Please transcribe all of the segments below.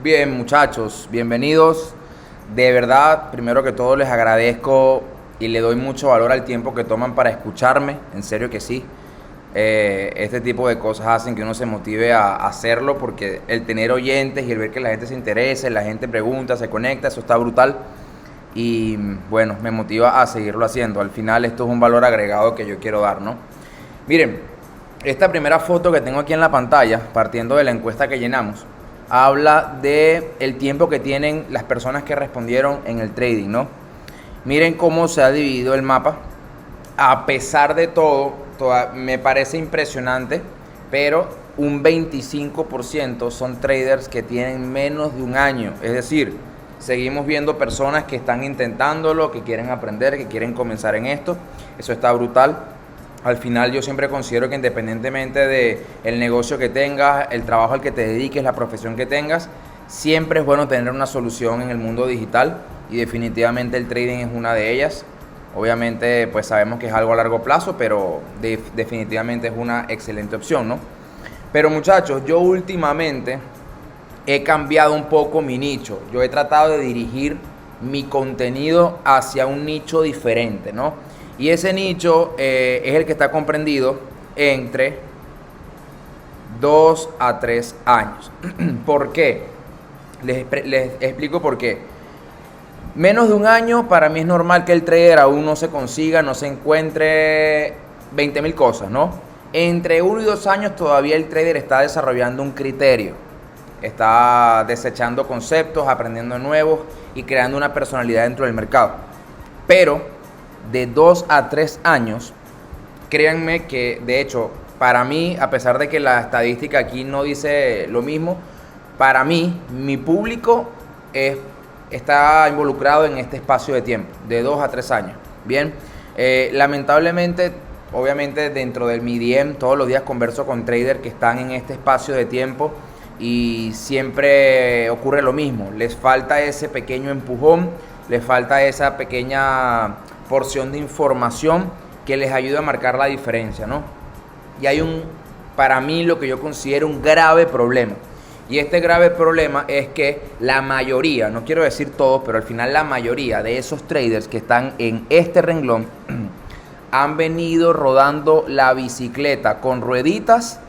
Bien, muchachos, bienvenidos. De verdad, primero que todo les agradezco y le doy mucho valor al tiempo que toman para escucharme. En serio que sí. Este tipo de cosas hacen que uno se motive a hacerlo porque el tener oyentes y el ver que la gente se interese, la gente pregunta, se conecta, eso está brutal. Y bueno, me motiva a seguirlo haciendo. Al final esto es un valor agregado que yo quiero dar, ¿no? Miren, esta primera foto que tengo aquí en la pantalla, partiendo de la encuesta que llenamos, habla de el tiempo que tienen las personas que respondieron en el trading, ¿no? Miren cómo se ha dividido el mapa. A pesar de todo, me parece impresionante, pero un 25% son traders que tienen menos de un año. Es decir, seguimos viendo personas que están intentándolo, que quieren aprender, que quieren comenzar en esto. Eso está brutal. Al final yo siempre considero que independientemente del negocio que tengas, el trabajo al que te dediques, la profesión que tengas, siempre es bueno tener una solución en el mundo digital y definitivamente el trading es una de ellas. Obviamente pues sabemos que es algo a largo plazo, pero definitivamente es una excelente opción, ¿no? Pero muchachos, yo últimamente he cambiado un poco mi nicho. Yo he tratado de dirigir mi contenido hacia un nicho diferente, ¿no? Y ese nicho es el que está comprendido entre 2 a 3 años. ¿Por qué? Les explico por qué. Menos de un año, para mí es normal que el trader aún no se consiga, no se encuentre 20.000 cosas, ¿no? Entre 1 y 2 años todavía el trader está desarrollando un criterio. Está desechando conceptos, aprendiendo nuevos y creando una personalidad dentro del mercado. Pero de 2 a 3 años, créanme que de hecho, para mí, a pesar de que la estadística aquí no dice lo mismo, para mí, mi público está involucrado en este espacio de tiempo, de 2 a 3 años. Bien, lamentablemente, obviamente dentro del mi DM, todos los días converso con traders que están en este espacio de tiempo y siempre ocurre lo mismo. Les falta ese pequeño empujón, les falta esa pequeña porción de información que les ayuda a marcar la diferencia, ¿no? Y hay para mí lo que yo considero un grave problema. Y este grave problema es que la mayoría, no quiero decir todos, pero al final la mayoría de esos traders que están en este renglón han venido rodando la bicicleta con rueditas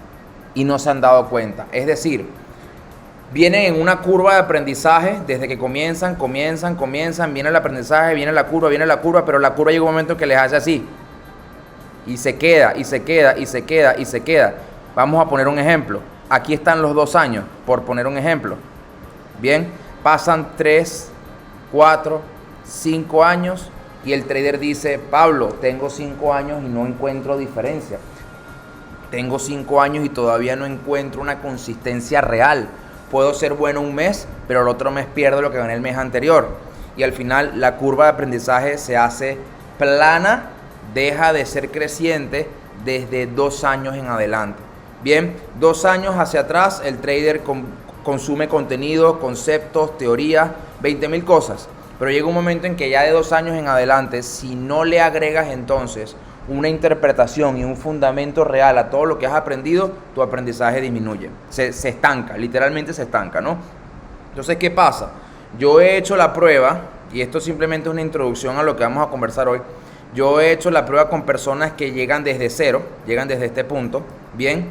y no se han dado cuenta. Es decir, vienen en una curva de aprendizaje desde que comienzan, viene el aprendizaje, viene la curva, pero la curva llega un momento que les hace así. Y se queda. Vamos a poner un ejemplo. Aquí están los 2 años, por poner un ejemplo. Bien, pasan 3, 4, 5 años y el trader dice, Pablo, tengo 5 años y no encuentro diferencia. Tengo 5 años y todavía no encuentro una consistencia real. Puedo ser bueno un mes, pero el otro mes pierdo lo que gané el mes anterior. Y al final la curva de aprendizaje se hace plana, deja de ser creciente desde 2 años en adelante. Bien, 2 años hacia atrás el trader consume contenido, conceptos, teorías, 20.000 cosas. Pero llega un momento en que ya de 2 años en adelante, si no le agregas entonces una interpretación y un fundamento real a todo lo que has aprendido, tu aprendizaje disminuye, se estanca, literalmente se estanca, ¿no? Entonces, ¿qué pasa? Yo he hecho la prueba, y esto simplemente es una introducción a lo que vamos a conversar hoy. Yo he hecho la prueba con personas que llegan desde cero, llegan desde este punto, bien,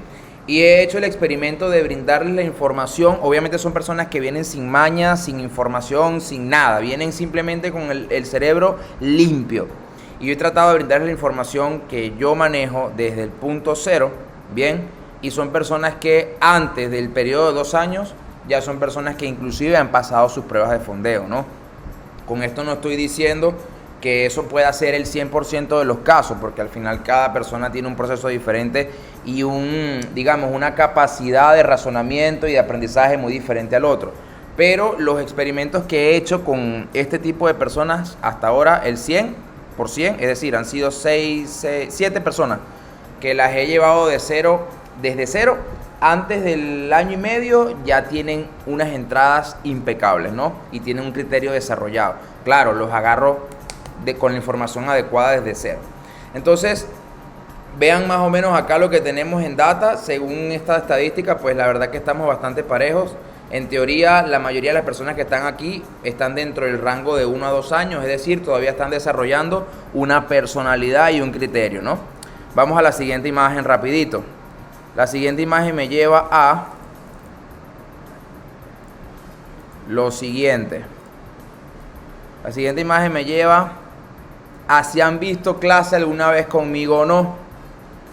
y he hecho el experimento de brindarles la información. Obviamente son personas que vienen sin mañas, sin información, sin nada, vienen simplemente con el cerebro limpio. Y yo he tratado de brindarles la información que yo manejo desde el punto cero, bien, y son personas que antes del periodo de 2 años ya son personas que inclusive han pasado sus pruebas de fondeo, ¿no? Con esto no estoy diciendo que eso pueda ser el 100% de los casos, porque al final cada persona tiene un proceso diferente y digamos, una capacidad de razonamiento y de aprendizaje muy diferente al otro. Pero los experimentos que he hecho con este tipo de personas hasta ahora, el 100%, es decir, han sido 7 personas que las he llevado desde cero, antes del año y medio ya tienen unas entradas impecables, ¿no? Y tienen un criterio desarrollado. Claro, los agarro con la información adecuada desde cero. Entonces, vean más o menos acá lo que tenemos en data. Según esta estadística, pues la verdad que estamos bastante parejos. En teoría, la mayoría de las personas que están aquí están dentro del rango de 1 a 2 años, es decir, todavía están desarrollando una personalidad y un criterio, ¿no? Vamos a la siguiente imagen rapidito. La siguiente imagen me lleva a lo siguiente. La siguiente imagen me lleva a si han visto clase alguna vez conmigo o no.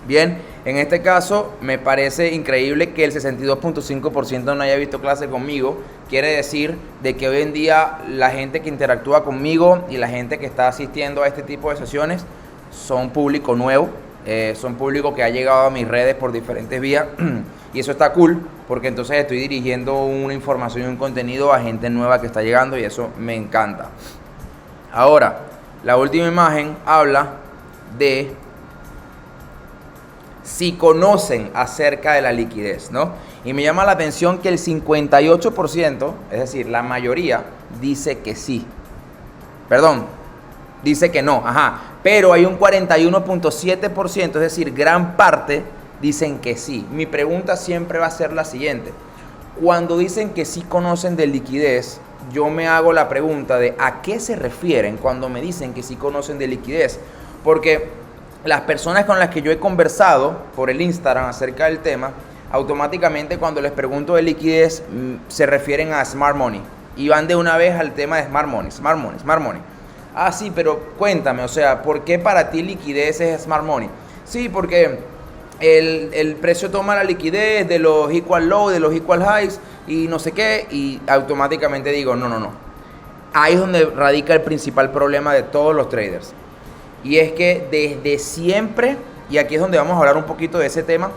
Bien, en este caso me parece increíble que el 62.5% no haya visto clase conmigo. Quiere decir de que hoy en día la gente que interactúa conmigo y la gente que está asistiendo a este tipo de sesiones son público nuevo, son público que ha llegado a mis redes por diferentes vías y eso está cool porque entonces estoy dirigiendo una información y un contenido a gente nueva que está llegando y eso me encanta. Ahora, la última imagen habla de si conocen acerca de la liquidez, ¿no? Y me llama la atención que el 58%, es decir, la mayoría, dice que sí. Perdón, dice que no, pero hay un 41.7%, es decir, gran parte dicen que sí. Mi pregunta siempre va a ser la siguiente. Cuando dicen que sí conocen de liquidez, yo me hago la pregunta de ¿a qué se refieren cuando me dicen que sí conocen de liquidez? Porque las personas con las que yo he conversado por el Instagram acerca del tema, automáticamente cuando les pregunto de liquidez se refieren a Smart Money y van de una vez al tema de Smart Money, Smart Money, Smart Money. Ah, sí, pero cuéntame, o sea, ¿por qué para ti liquidez es Smart Money? Sí, porque el precio toma la liquidez de los equal low, de los equal highs y no sé qué, y automáticamente digo, no. Ahí es donde radica el principal problema de todos los traders. Y es que desde siempre, y aquí es donde vamos a hablar un poquito de ese tema,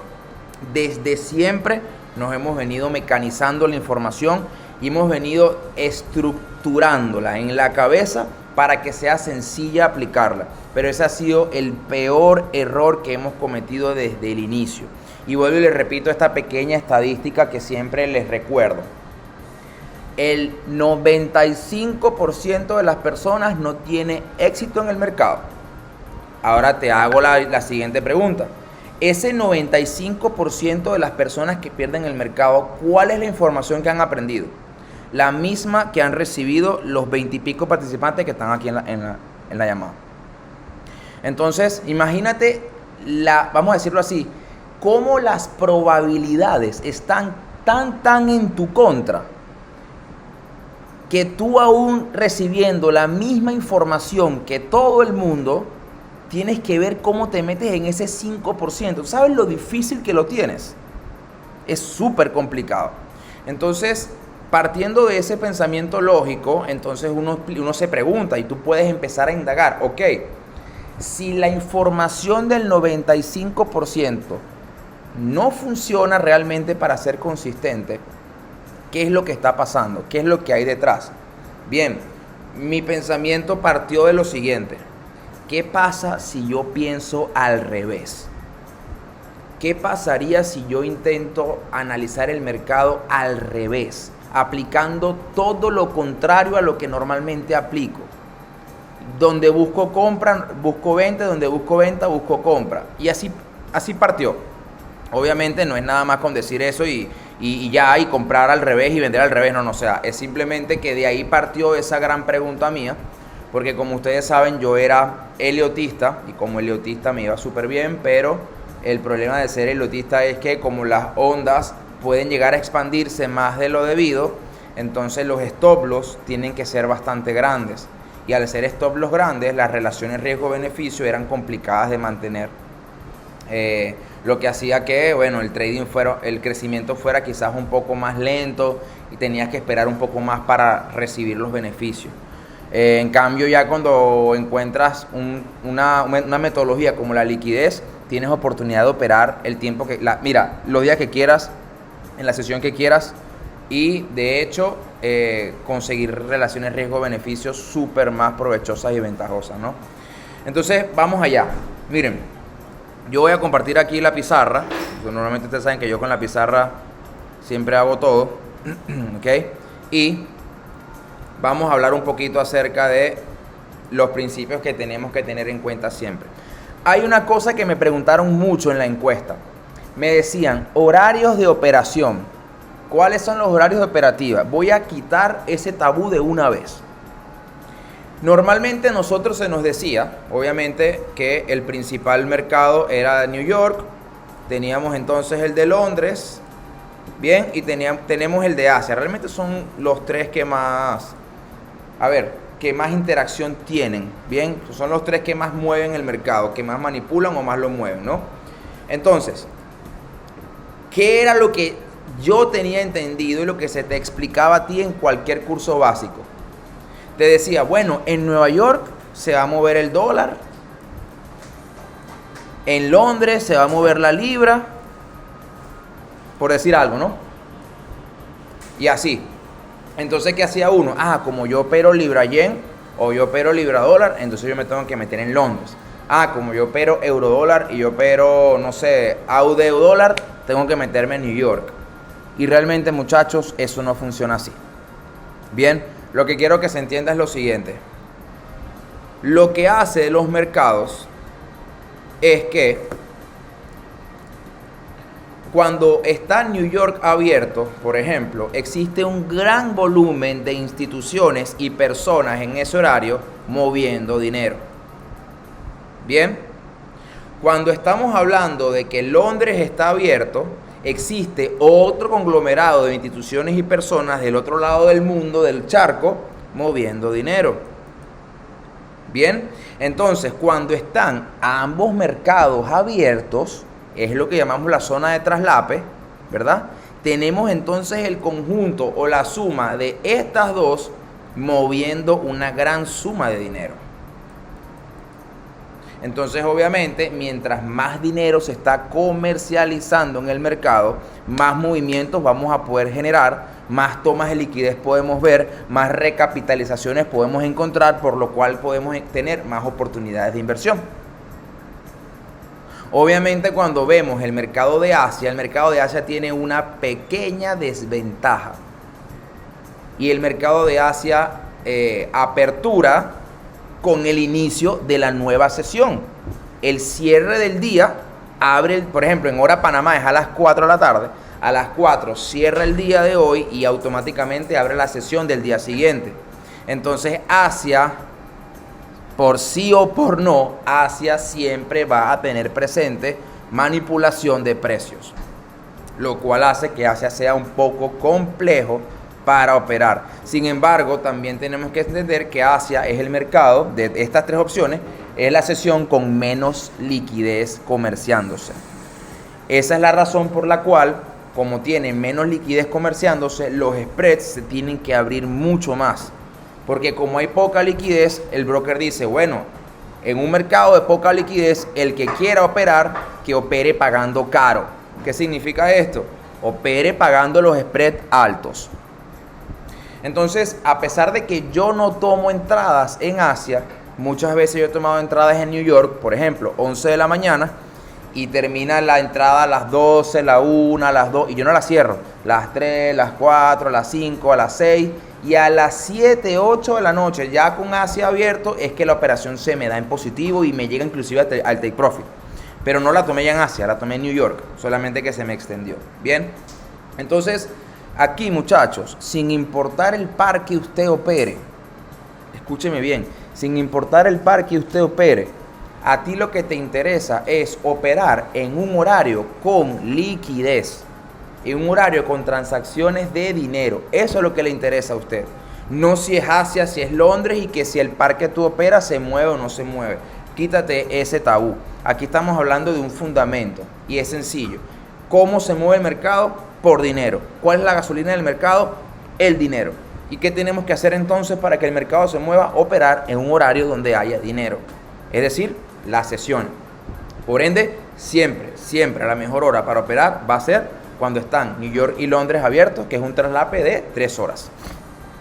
desde siempre nos hemos venido mecanizando la información y hemos venido estructurándola en la cabeza para que sea sencilla aplicarla. Pero ese ha sido el peor error que hemos cometido desde el inicio. Y vuelvo y les repito esta pequeña estadística que siempre les recuerdo. El 95% de las personas no tiene éxito en el mercado. Ahora te hago la siguiente pregunta. Ese 95% de las personas que pierden el mercado, ¿cuál es la información que han aprendido? La misma que han recibido los 20 y pico participantes que están aquí en la llamada. Entonces, imagínate, vamos a decirlo así, cómo las probabilidades están tan en tu contra que tú aún recibiendo la misma información que todo el mundo, tienes que ver cómo te metes en ese 5%. ¿Sabes lo difícil que lo tienes? Es súper complicado. Entonces, partiendo de ese pensamiento lógico, entonces uno se pregunta y tú puedes empezar a indagar, ok, si la información del 95% no funciona realmente para ser consistente, ¿qué es lo que está pasando? ¿Qué es lo que hay detrás? Bien, mi pensamiento partió de lo siguiente. ¿Qué pasa si yo pienso al revés? ¿Qué pasaría si yo intento analizar el mercado al revés, aplicando todo lo contrario a lo que normalmente aplico? Donde busco compra, busco venta, donde busco venta, busco compra. Y así partió. Obviamente no es nada más con decir eso y comprar al revés y vender al revés, no, o sea, es simplemente que de ahí partió esa gran pregunta mía. Porque como ustedes saben, yo era heliotista y como heliotista me iba súper bien, pero el problema de ser heliotista es que como las ondas pueden llegar a expandirse más de lo debido, entonces los stop loss tienen que ser bastante grandes. Y al ser stop loss grandes, las relaciones riesgo-beneficio eran complicadas de mantener. Lo que hacía que, bueno, el crecimiento fuera quizás un poco más lento y tenías que esperar un poco más para recibir los beneficios. En cambio, ya cuando encuentras una metodología como la liquidez, tienes oportunidad de operar el tiempo mira, los días que quieras, en la sesión que quieras y de hecho conseguir relaciones riesgo-beneficio súper más provechosas y ventajosas, ¿no? Entonces, vamos allá. Miren, yo voy a compartir aquí la pizarra. Normalmente ustedes saben que yo con la pizarra siempre hago todo, ¿ok? Y vamos a hablar un poquito acerca de los principios que tenemos que tener en cuenta siempre. Hay una cosa que me preguntaron mucho en la encuesta. Me decían, horarios de operación. ¿Cuáles son los horarios de operativa? Voy a quitar ese tabú de una vez. Normalmente nosotros se nos decía, obviamente, que el principal mercado era New York, teníamos entonces el de Londres, bien, y tenemos el de Asia. Realmente son los tres que más, que más interacción tienen, bien, son los tres que más mueven el mercado, que más manipulan o más lo mueven, ¿no? Entonces, ¿qué era lo que yo tenía entendido y lo que se te explicaba a ti en cualquier curso básico? Te decía, bueno, en Nueva York se va a mover el dólar, en Londres se va a mover la libra, por decir algo, ¿no? Y así. Entonces, ¿qué hacía uno? Como yo opero libra yen o yo opero libra dólar, entonces yo me tengo que meter en Londres. Como yo opero euro dólar y yo opero, no sé, AUD dólar, tengo que meterme en New York. Y realmente, muchachos, eso no funciona así. Bien, lo que quiero que se entienda es lo siguiente. Lo que hace los mercados es que cuando está New York abierto, por ejemplo, existe un gran volumen de instituciones y personas en ese horario moviendo dinero. Bien, cuando estamos hablando de que Londres está abierto, existe otro conglomerado de instituciones y personas del otro lado del mundo, del charco, moviendo dinero. Bien, entonces cuando están ambos mercados abiertos, es lo que llamamos la zona de traslape, ¿verdad? Tenemos entonces el conjunto o la suma de estas dos moviendo una gran suma de dinero. Entonces, obviamente, mientras más dinero se está comercializando en el mercado, más movimientos vamos a poder generar, más tomas de liquidez podemos ver, más recapitalizaciones podemos encontrar, por lo cual podemos tener más oportunidades de inversión. Obviamente, cuando vemos el mercado de Asia tiene una pequeña desventaja. Y el mercado de Asia apertura con el inicio de la nueva sesión. El cierre del día abre, por ejemplo, en hora Panamá es a las 4 de la tarde. A las 4 cierra el día de hoy y automáticamente abre la sesión del día siguiente. Entonces, Asia, por sí o por no, Asia siempre va a tener presente manipulación de precios, lo cual hace que Asia sea un poco complejo para operar. Sin embargo, también tenemos que entender que Asia es el mercado de estas tres opciones, es la sesión con menos liquidez comerciándose. Esa es la razón por la cual, como tiene menos liquidez comerciándose, los spreads se tienen que abrir mucho más. Porque como hay poca liquidez, el broker dice, bueno, en un mercado de poca liquidez, el que quiera operar, que opere pagando caro. ¿Qué significa esto? Opere pagando los spreads altos. Entonces, a pesar de que yo no tomo entradas en Asia, muchas veces yo he tomado entradas en New York, por ejemplo, 11 de la mañana, y termina la entrada a las 12, la 1, a las 2, y yo no la cierro, las 3, las 4, las 5, a las 6, y a las 7, 8 de la noche, ya con Asia abierto, es que la operación se me da en positivo y me llega inclusive al take profit. Pero no la tomé ya en Asia, la tomé en New York, solamente que se me extendió. Bien, entonces, aquí, muchachos, sin importar el par que usted opere, escúcheme bien, sin importar el par que usted opere, a ti lo que te interesa es operar en un horario con liquidez, en un horario con transacciones de dinero. Eso es lo que le interesa a usted. No si es Asia, si es Londres y que si el par que tú operas se mueve o no se mueve. Quítate ese tabú. Aquí estamos hablando de un fundamento y es sencillo. ¿Cómo se mueve el mercado? Por dinero. ¿Cuál es la gasolina del mercado? El dinero. ¿Y qué tenemos que hacer entonces para que el mercado se mueva? Operar en un horario donde haya dinero. Es decir, la sesión. Por ende, siempre la mejor hora para operar va a ser cuando están New York y Londres abiertos, que es un traslape de 3 horas.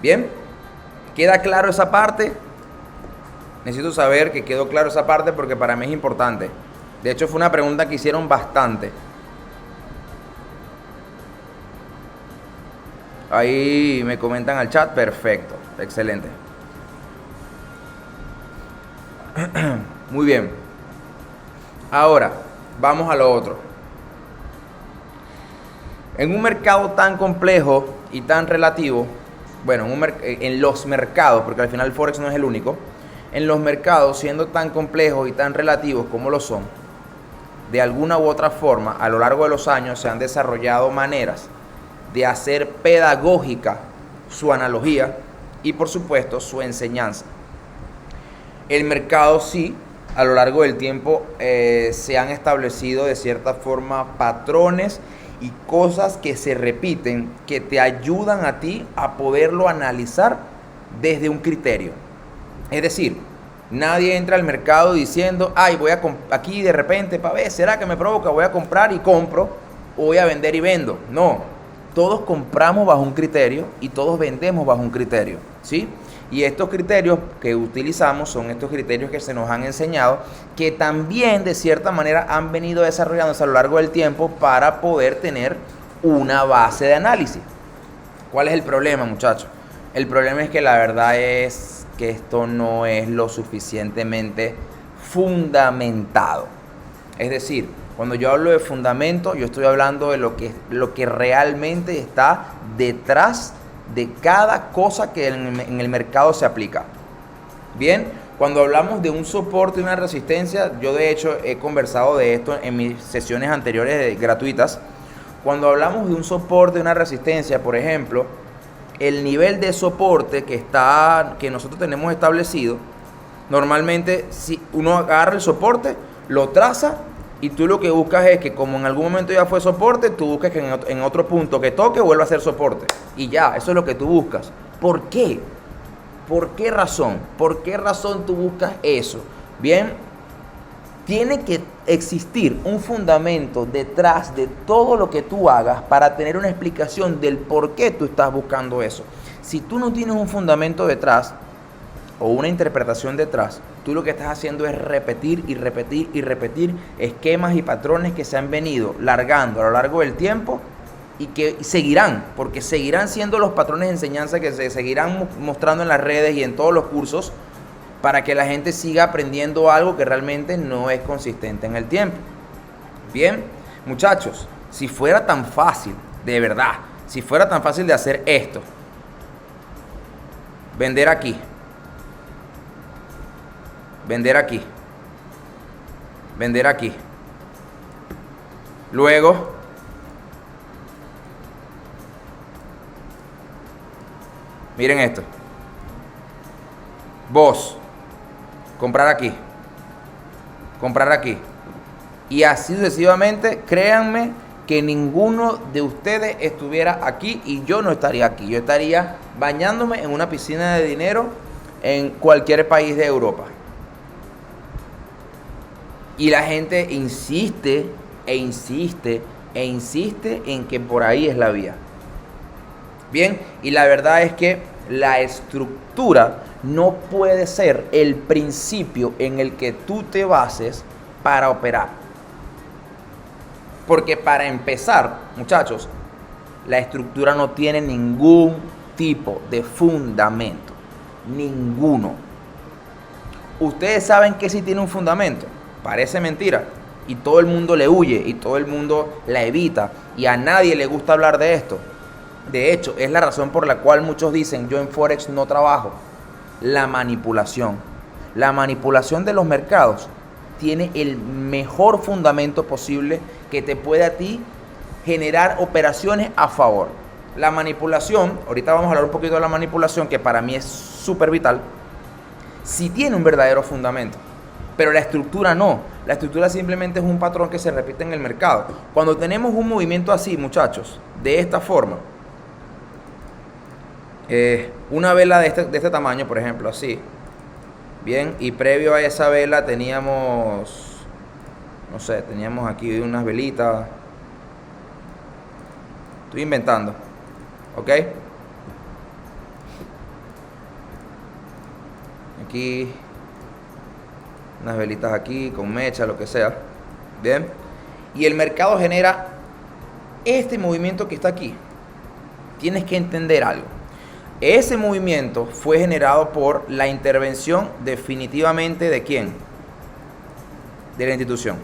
Bien, ¿queda claro esa parte? Necesito saber que quedó claro esa parte porque para mí es importante. De hecho, fue una pregunta que hicieron bastante. Ahí me comentan al chat, perfecto, excelente. Muy bien. Ahora, vamos a lo otro. En un mercado tan complejo y tan relativo, bueno, en los mercados, porque al final el Forex no es el único, en los mercados, siendo tan complejos y tan relativos como lo son, de alguna u otra forma, a lo largo de los años se han desarrollado maneras de hacer pedagógica su analogía y, por supuesto, su enseñanza. El mercado sí, a lo largo del tiempo se han establecido de cierta forma patrones y cosas que se repiten que te ayudan a ti a poderlo analizar desde un criterio. Es decir, nadie entra al mercado diciendo, ay, voy a aquí de repente, para ver, ¿será que me provoca? Voy a comprar y compro, o voy a vender y vendo. No, todos compramos bajo un criterio y todos vendemos bajo un criterio, ¿sí? Y estos criterios que utilizamos son estos criterios que se nos han enseñado, que también de cierta manera han venido desarrollándose a lo largo del tiempo para poder tener una base de análisis. ¿Cuál es el problema, muchachos? El problema es que la verdad es que esto no es lo suficientemente fundamentado. Es decir, cuando yo hablo de fundamento, yo estoy hablando de lo que realmente está detrás de cada cosa que en el mercado se aplica. Bien, cuando hablamos de un soporte y una resistencia, yo de hecho he conversado de esto en mis sesiones anteriores gratuitas. Cuando hablamos de un soporte y una resistencia, por ejemplo, el nivel de soporte que nosotros tenemos establecido, normalmente si uno agarra el soporte, lo traza y tú lo que buscas es que como en algún momento ya fue soporte, tú buscas que en otro punto que toque vuelva a ser soporte. Y ya, eso es lo que tú buscas. ¿Por qué? ¿Por qué razón? ¿Por qué razón tú buscas eso? Bien, tiene que existir un fundamento detrás de todo lo que tú hagas para tener una explicación del por qué tú estás buscando eso. Si tú no tienes un fundamento detrás o una interpretación detrás, tú lo que estás haciendo es repetir y repetir y repetir esquemas y patrones que se han venido largando a lo largo del tiempo y que seguirán, porque seguirán siendo los patrones de enseñanza que se seguirán mostrando en las redes y en todos los cursos para que la gente siga aprendiendo algo que realmente no es consistente en el tiempo. Bien, muchachos, si fuera tan fácil, de verdad, si fuera tan fácil de hacer esto, vender aquí, vender aquí, vender aquí, luego miren esto, vos comprar aquí, y así sucesivamente. Créanme que ninguno de ustedes estuviera aquí y yo no estaría aquí. Yo estaría bañándome en una piscina de dinero en cualquier país de Europa. Y la gente insiste e insiste e insiste en que por ahí es la vía. Bien, y la verdad es que la estructura no puede ser el principio en el que tú te bases para operar. Porque para empezar, muchachos, la estructura no tiene ningún tipo de fundamento. Ninguno. Ustedes saben que sí tiene un fundamento. Parece mentira. Y todo el mundo le huye y todo el mundo la evita. Y a nadie le gusta hablar de esto. De hecho, es la razón por la cual muchos dicen, yo en Forex no trabajo. La manipulación. La manipulación de los mercados tiene el mejor fundamento posible que te puede a ti generar operaciones a favor. La manipulación, ahorita vamos a hablar un poquito de la manipulación, que para mí es súper vital, sí tiene un verdadero fundamento, pero la estructura no. La estructura simplemente es un patrón que se repite en el mercado. Cuando tenemos un movimiento así, muchachos, de esta forma, una vela de este tamaño, por ejemplo, así, bien, y previo a esa vela teníamos, no sé, teníamos aquí unas velitas, estoy inventando, ¿ok? Aquí, unas velitas aquí, con mecha, lo que sea, bien, y el mercado genera este movimiento que está aquí. Tienes que entender algo. Ese movimiento fue generado por la intervención definitivamente ¿de quién? De la institución.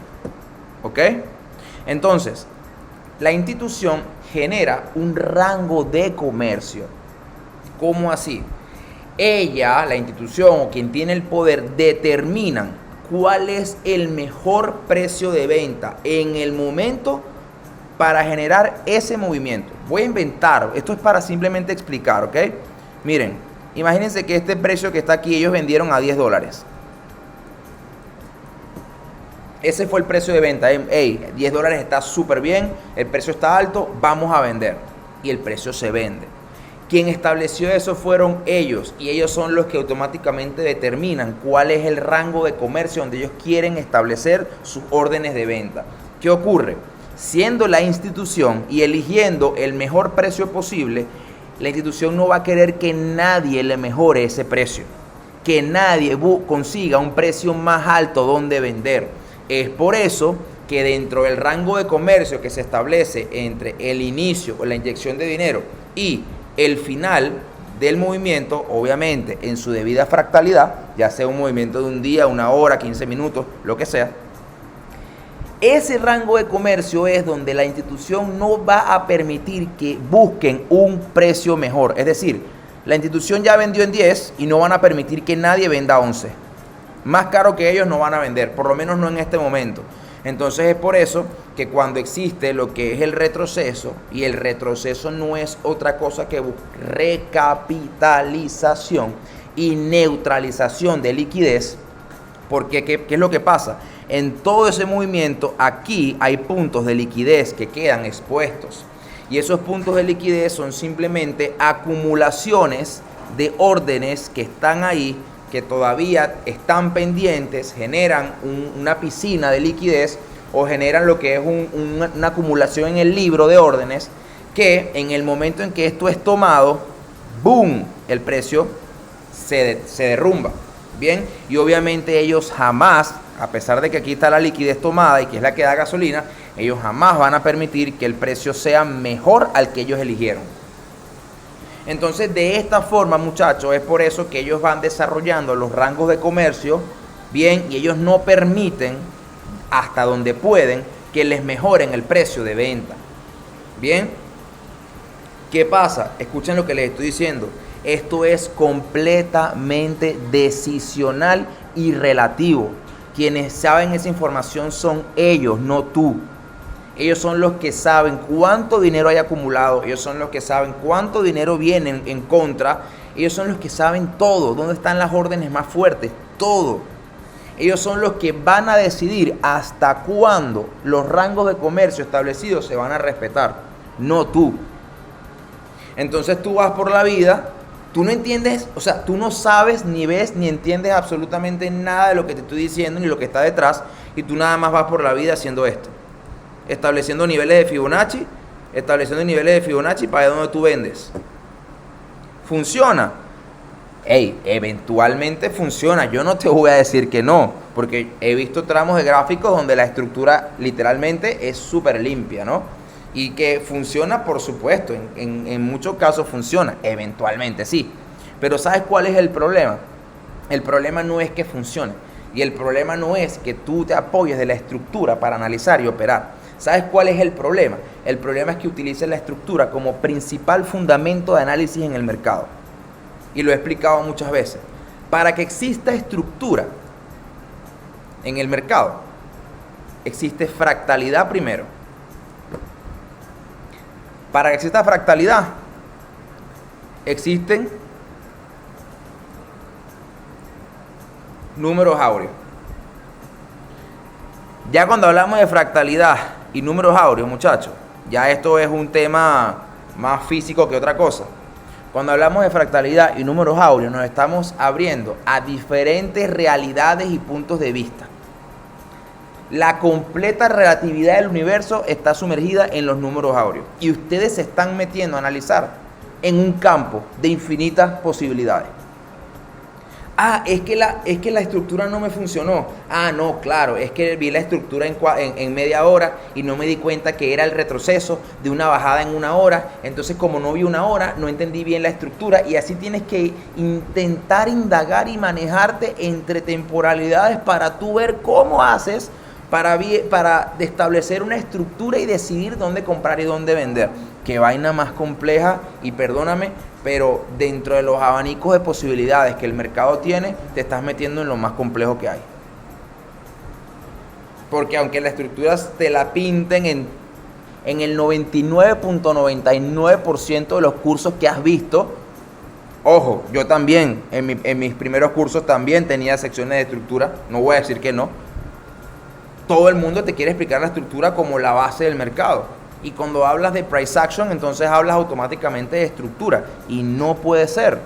¿Ok? Entonces, la institución genera un rango de comercio. ¿Cómo así? Ella, la institución o quien tiene el poder, determinan cuál es el mejor precio de venta en el momento para generar ese movimiento. Voy a inventar, esto es para simplemente explicar, ¿ok? Miren, imagínense que este precio que está aquí ellos vendieron a $10. Ese fue el precio de venta. Hey, $10 está súper bien, el precio está alto, vamos a vender. Y el precio se vende. Quien estableció eso fueron ellos, y ellos son los que automáticamente determinan cuál es el rango de comercio donde ellos quieren establecer sus órdenes de venta. ¿Qué ocurre? Siendo la institución y eligiendo el mejor precio posible, la institución no va a querer que nadie le mejore ese precio, que nadie consiga un precio más alto donde vender. Es por eso que dentro del rango de comercio que se establece entre el inicio o la inyección de dinero y el final del movimiento, obviamente en su debida fractalidad, ya sea un movimiento de un día, una hora, 15 minutos, lo que sea, ese rango de comercio es donde la institución no va a permitir que busquen un precio mejor. Es decir, la institución ya vendió en 10 y no van a permitir que nadie venda a 11. Más caro que ellos no van a vender, por lo menos no en este momento. Entonces es por eso que cuando existe lo que es el retroceso, y el retroceso no es otra cosa que recapitalización y neutralización de liquidez, porque ¿qué es lo que pasa? En todo ese movimiento aquí hay puntos de liquidez que quedan expuestos, y esos puntos de liquidez son simplemente acumulaciones de órdenes que están ahí, que todavía están pendientes, generan una piscina de liquidez o generan lo que es una acumulación en el libro de órdenes, que en el momento en que esto es tomado, ¡boom!, el precio se derrumba. Bien, y obviamente ellos jamás, a pesar de que aquí está la liquidez tomada y que es la que da gasolina, ellos jamás van a permitir que el precio sea mejor al que ellos eligieron. Entonces, de esta forma, muchachos, es por eso que ellos van desarrollando los rangos de comercio, bien, y ellos no permiten, hasta donde pueden, que les mejoren el precio de venta. Bien, ¿qué pasa? Escuchen lo que les estoy diciendo. Esto es completamente decisional y relativo. Quienes saben esa información son ellos, no tú. Ellos son los que saben cuánto dinero hay acumulado. Ellos son los que saben cuánto dinero viene en contra. Ellos son los que saben todo. Dónde están las órdenes más fuertes. Todo. Ellos son los que van a decidir hasta cuándo los rangos de comercio establecidos se van a respetar. No tú. Entonces tú vas por la vida. Tú no entiendes, o sea, tú no sabes, ni ves, ni entiendes absolutamente nada de lo que te estoy diciendo, ni lo que está detrás. Y tú nada más vas por la vida haciendo esto. Estableciendo niveles de Fibonacci, para ver dónde tú vendes. ¿Funciona? Hey, eventualmente funciona. Yo no te voy a decir que no, porque he visto tramos de gráficos donde la estructura literalmente es súper limpia, ¿no? Y que funciona, por supuesto, en muchos casos funciona, eventualmente sí. Pero ¿sabes cuál es el problema? El problema no es que funcione, y el problema no es que tú te apoyes de la estructura para analizar y operar. ¿Sabes cuál es el problema? El problema es que utilices la estructura como principal fundamento de análisis en el mercado. Y lo he explicado muchas veces. Para que exista estructura en el mercado, existe fractalidad primero. Para que exista fractalidad, existen números áureos. Ya cuando hablamos de fractalidad y números áureos, muchachos, ya esto es un tema más físico que otra cosa. Cuando hablamos de fractalidad y números áureos, nos estamos abriendo a diferentes realidades y puntos de vista. La completa relatividad del universo está sumergida en los números áureos, y ustedes se están metiendo a analizar en un campo de infinitas posibilidades. Ah, es que la estructura no me funcionó. Ah, no, claro, es que vi la estructura en media hora y no me di cuenta que era el retroceso de una bajada en una hora. Entonces, como no vi una hora, no entendí bien la estructura, y así tienes que intentar indagar y manejarte entre temporalidades para tú ver cómo haces para establecer una estructura y decidir dónde comprar y dónde vender. Qué vaina más compleja, y perdóname, pero dentro de los abanicos de posibilidades que el mercado tiene, te estás metiendo en lo más complejo que hay. Porque aunque la estructura te la pinten en el 99.99% de los cursos que has visto, ojo, yo también, en mis primeros cursos también tenía secciones de estructura, no voy a decir que no. Todo el mundo te quiere explicar la estructura como la base del mercado. Y cuando hablas de price action, entonces hablas automáticamente de estructura. Y no puede ser.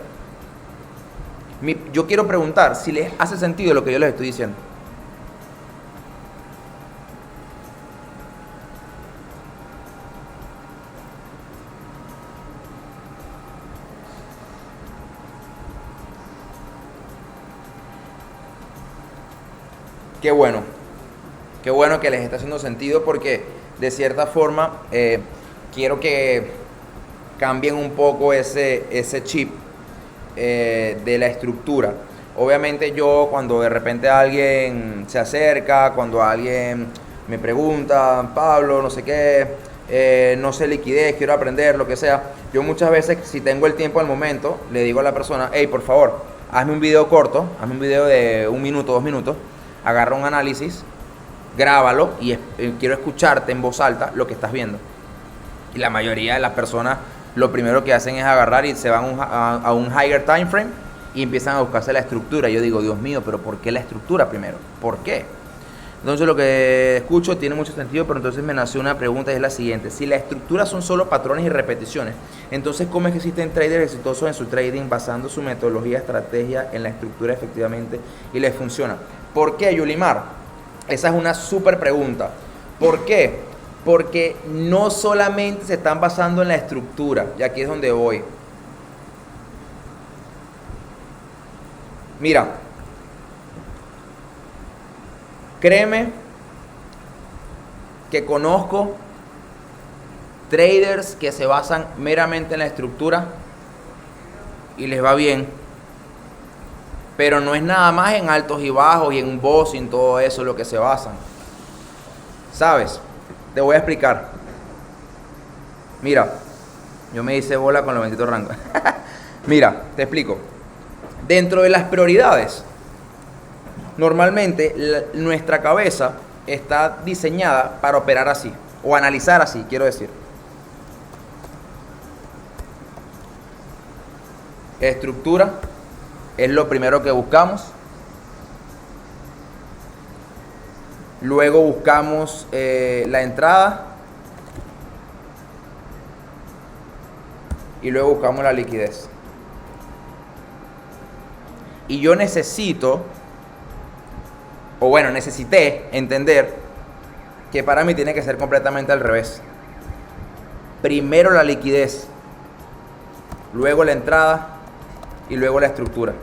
Yo quiero preguntar si les hace sentido lo que yo les estoy diciendo. Qué bueno que les está haciendo sentido, porque de cierta forma quiero que cambien un poco ese chip de la estructura. Obviamente yo, cuando de repente alguien se acerca, cuando alguien me pregunta, Pablo, no sé qué, no sé liquidez, quiero aprender, lo que sea, yo muchas veces, si tengo el tiempo al momento, le digo a la persona, hey, por favor, hazme un video corto, hazme un video de 1 minuto, 2 minutos, agarra un análisis, grábalo y quiero escucharte en voz alta lo que estás viendo. Y la mayoría de las personas lo primero que hacen es agarrar y se van a un higher time frame y empiezan a buscarse la estructura. Yo digo, Dios mío, pero ¿por qué la estructura primero? ¿Por qué? Entonces lo que escucho tiene mucho sentido, pero entonces me nació una pregunta y es la siguiente. Si la estructura son solo patrones y repeticiones, entonces ¿cómo es que existen traders exitosos en su trading basando su metodología, estrategia en la estructura efectivamente y les funciona? ¿Por qué, Yulimar? Esa es una súper pregunta. ¿Por qué? Porque no solamente se están basando en la estructura, y aquí es donde voy. Mira, créeme que conozco traders que se basan meramente en la estructura y les va bien. Pero no es nada más en altos y bajos y en un boss y en todo eso lo que se basan. ¿Sabes? Te voy a explicar. Mira, yo me hice bola con los benditos rangos. Mira, te explico. Dentro de las prioridades, normalmente nuestra cabeza está diseñada para operar así, o analizar así, quiero decir. Estructura es lo primero que buscamos. Luego buscamos la entrada. Y luego buscamos la liquidez. Y yo necesité entender que para mí tiene que ser completamente al revés. Primero la liquidez, luego la entrada y luego la estructura.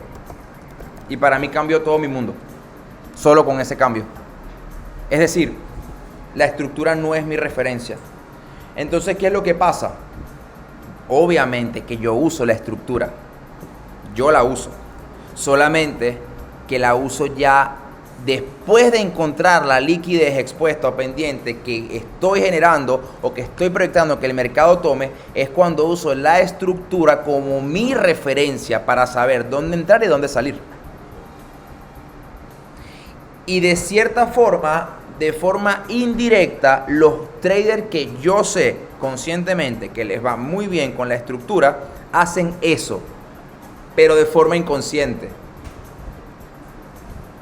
Y para mí cambió todo mi mundo, solo con ese cambio. Es decir, la estructura no es mi referencia. Entonces, ¿qué es lo que pasa? Obviamente que yo uso la estructura, yo la uso, solamente que la uso ya después de encontrar la liquidez expuesta o pendiente que estoy generando o que estoy proyectando que el mercado tome, es cuando uso la estructura como mi referencia para saber dónde entrar y dónde salir. Y de cierta forma, de forma indirecta, los traders que yo sé conscientemente que les va muy bien con la estructura, hacen eso, pero de forma inconsciente.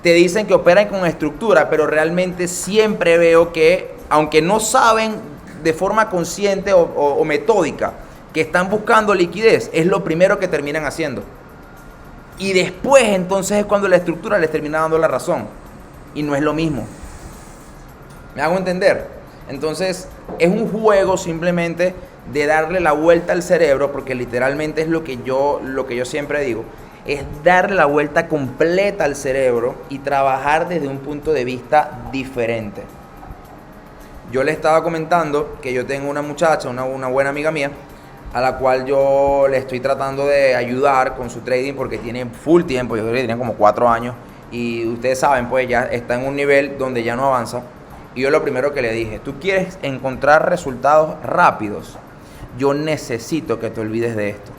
Te dicen que operan con estructura, pero realmente siempre veo que, aunque no saben de forma consciente o metódica que están buscando liquidez, es lo primero que terminan haciendo. Y después entonces es cuando la estructura les termina dando la razón. Y no es lo mismo. ¿Me hago entender? Entonces es un juego simplemente de darle la vuelta al cerebro, porque literalmente es lo que yo siempre digo, es darle la vuelta completa al cerebro y trabajar desde un punto de vista diferente. Yo le estaba comentando que yo tengo una muchacha, una buena amiga mía, a la cual yo le estoy tratando de ayudar con su trading porque tiene full tiempo, yo creo que tiene como 4 años y ustedes saben, pues ya está en un nivel donde ya no avanza. Y yo lo primero que le dije, tú quieres encontrar resultados rápidos, yo necesito que te olvides de esto.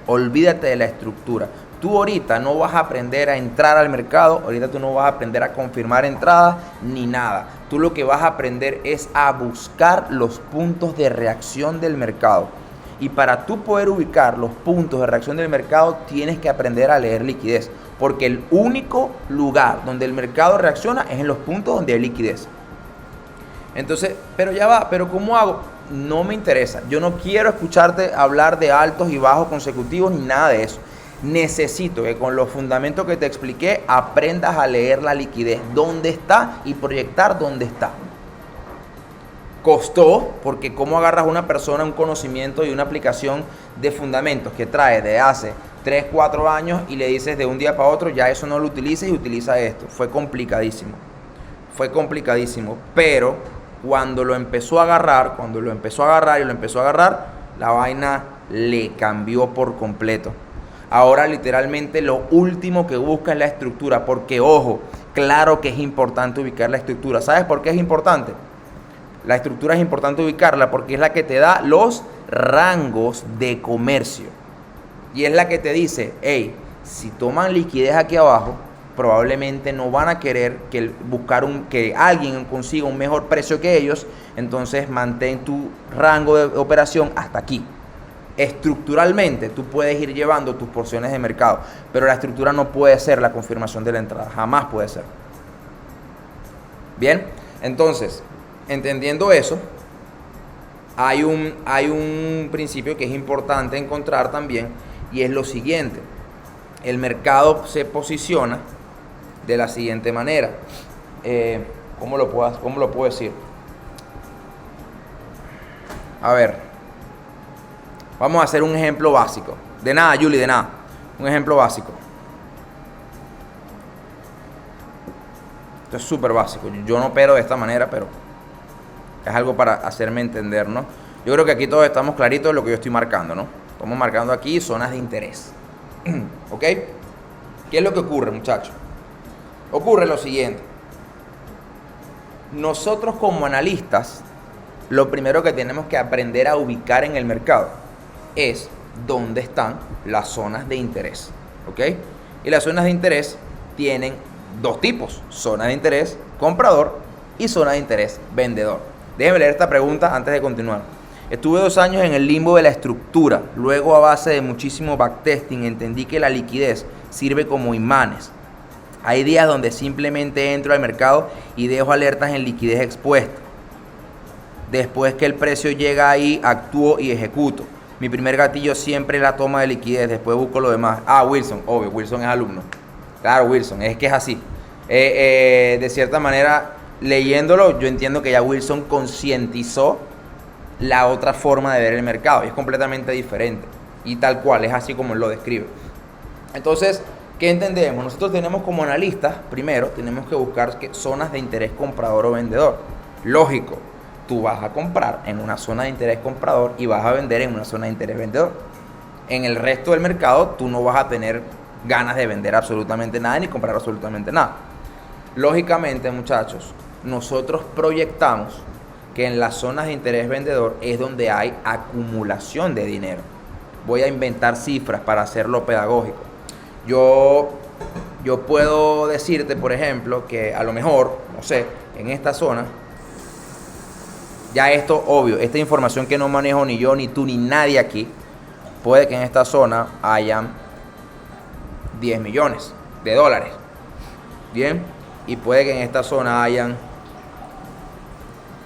Olvídate de la estructura. Tú ahorita no vas a aprender a entrar al mercado, ahorita tú no vas a aprender a confirmar entradas ni nada. Tú lo que vas a aprender es a buscar los puntos de reacción del mercado. Y para tú poder ubicar los puntos de reacción del mercado, tienes que aprender a leer liquidez. Porque el único lugar donde el mercado reacciona es en los puntos donde hay liquidez. Entonces, pero ya va, pero ¿cómo hago? No me interesa. Yo no quiero escucharte hablar de altos y bajos consecutivos ni nada de eso. Necesito que con los fundamentos que te expliqué aprendas a leer la liquidez, dónde está y proyectar dónde está. Costó, porque cómo agarras a una persona un conocimiento y una aplicación de fundamentos que trae de hace 3, 4 años y le dices de un día para otro, ya eso no lo utilices y utiliza esto. Fue complicadísimo, pero cuando lo empezó a agarrar, la vaina le cambió por completo. Ahora literalmente lo último que busca es la estructura, porque ojo, claro que es importante ubicar la estructura. ¿Sabes por qué es importante? La estructura es importante ubicarla porque es la que te da los rangos de comercio. Y es la que te dice, hey, si toman liquidez aquí abajo, probablemente no van a querer que alguien consiga un mejor precio que ellos, entonces mantén tu rango de operación hasta aquí. Estructuralmente tú puedes ir llevando tus porciones de mercado, pero la estructura no puede ser la confirmación de la entrada, jamás puede ser. Bien, entonces, entendiendo eso, hay un principio que es importante encontrar también, y es lo siguiente. El mercado se posiciona de la siguiente manera. ¿Cómo lo puedo decir? A ver. Vamos a hacer un ejemplo básico. De nada, Julie, de nada. Un ejemplo básico. Esto es súper básico. Yo no opero de esta manera, pero es algo para hacerme entender, ¿no? Yo creo que aquí todos estamos claritos de lo que yo estoy marcando, ¿no? Estamos marcando aquí zonas de interés. ¿Ok? ¿Qué es lo que ocurre, muchachos? Ocurre lo siguiente. Nosotros como analistas, lo primero que tenemos que aprender a ubicar en el mercado es dónde están las zonas de interés, ¿ok? Y las zonas de interés tienen dos tipos: zona de interés comprador y zona de interés vendedor. Déjenme leer esta pregunta antes de continuar. Estuve 2 años en el limbo de la estructura. Luego, a base de muchísimo backtesting, entendí que la liquidez sirve como imanes. Hay días donde simplemente entro al mercado y dejo alertas en liquidez expuesta. Después que el precio llega ahí, actúo y ejecuto. Mi primer gatillo siempre es la toma de liquidez, después busco lo demás. Wilson, obvio, Wilson es alumno. Claro, Wilson, es que es así. De cierta manera, leyéndolo, yo entiendo que ya Wilson concientizó la otra forma de ver el mercado. Es completamente diferente. Y tal cual, es así como él lo describe. Entonces, ¿qué entendemos? Nosotros tenemos como analistas, primero, tenemos que buscar zonas de interés comprador o vendedor. Lógico. Tú vas a comprar en una zona de interés comprador y vas a vender en una zona de interés vendedor. En el resto del mercado tú no vas a tener ganas de vender absolutamente nada ni comprar absolutamente nada. Lógicamente, muchachos, nosotros proyectamos que en las zonas de interés vendedor es donde hay acumulación de dinero. Voy a inventar cifras para hacerlo pedagógico. Yo puedo decirte, por ejemplo, que a lo mejor, no sé, en esta zona, ya esto, obvio, esta información que no manejo ni yo, ni tú, ni nadie aquí, puede que en esta zona hayan 10 millones de dólares. Bien, y puede que en esta zona hayan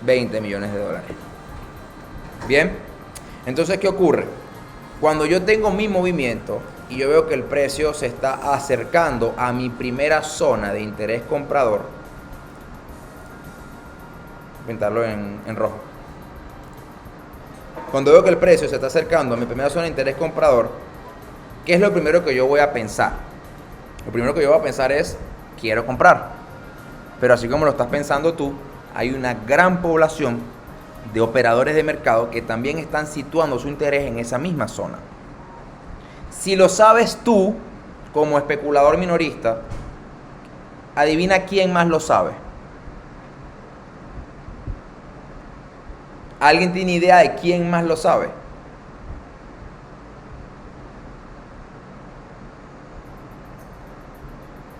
20 millones de dólares. Bien, entonces, ¿qué ocurre? Cuando yo tengo mi movimiento y yo veo que el precio se está acercando a mi primera zona de interés comprador, pintarlo en rojo. Cuando veo que el precio se está acercando a mi primera zona de interés comprador, ¿qué es lo primero que yo voy a pensar? Lo primero que yo voy a pensar es, quiero comprar. Pero así como lo estás pensando tú, hay una gran población de operadores de mercado que también están situando su interés en esa misma zona. Si lo sabes tú, como especulador minorista, adivina quién más lo sabe. ¿Alguien tiene idea de quién más lo sabe?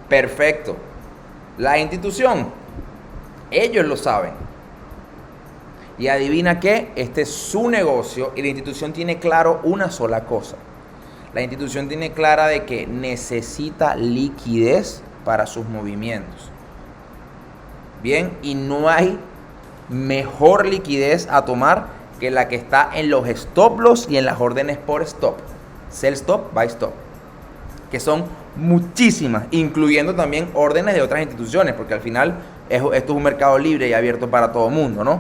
Perfecto. La institución. Ellos lo saben. Y adivina qué, este es su negocio y la institución tiene claro una sola cosa. La institución tiene clara de que necesita liquidez para sus movimientos. Bien, y no hay mejor liquidez a tomar que la que está en los stop loss y en las órdenes por stop. Sell stop, buy stop. Que son muchísimas, incluyendo también órdenes de otras instituciones, porque al final esto es un mercado libre y abierto para todo el mundo, ¿no?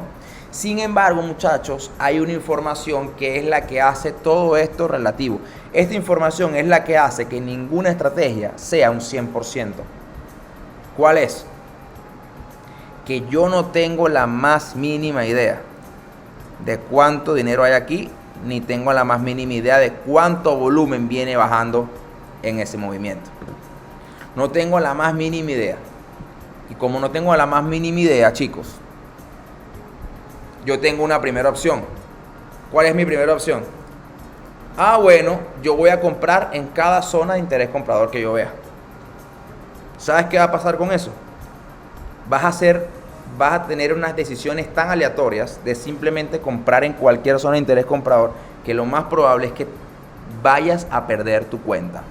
Sin embargo, muchachos, hay una información que es la que hace todo esto relativo. Esta información es la que hace que ninguna estrategia sea un 100%. ¿Cuál es? Que yo no tengo la más mínima idea de cuánto dinero hay aquí, ni tengo la más mínima idea de cuánto volumen viene bajando en ese movimiento. No tengo la más mínima idea. Y como no tengo la más mínima idea, chicos, yo tengo una primera opción. ¿Cuál es mi primera opción? Bueno, yo voy a comprar en cada zona de interés comprador que yo vea. ¿Sabes qué va a pasar con eso? Vas a tener unas decisiones tan aleatorias de simplemente comprar en cualquier zona de interés comprador que lo más probable es que vayas a perder tu cuenta.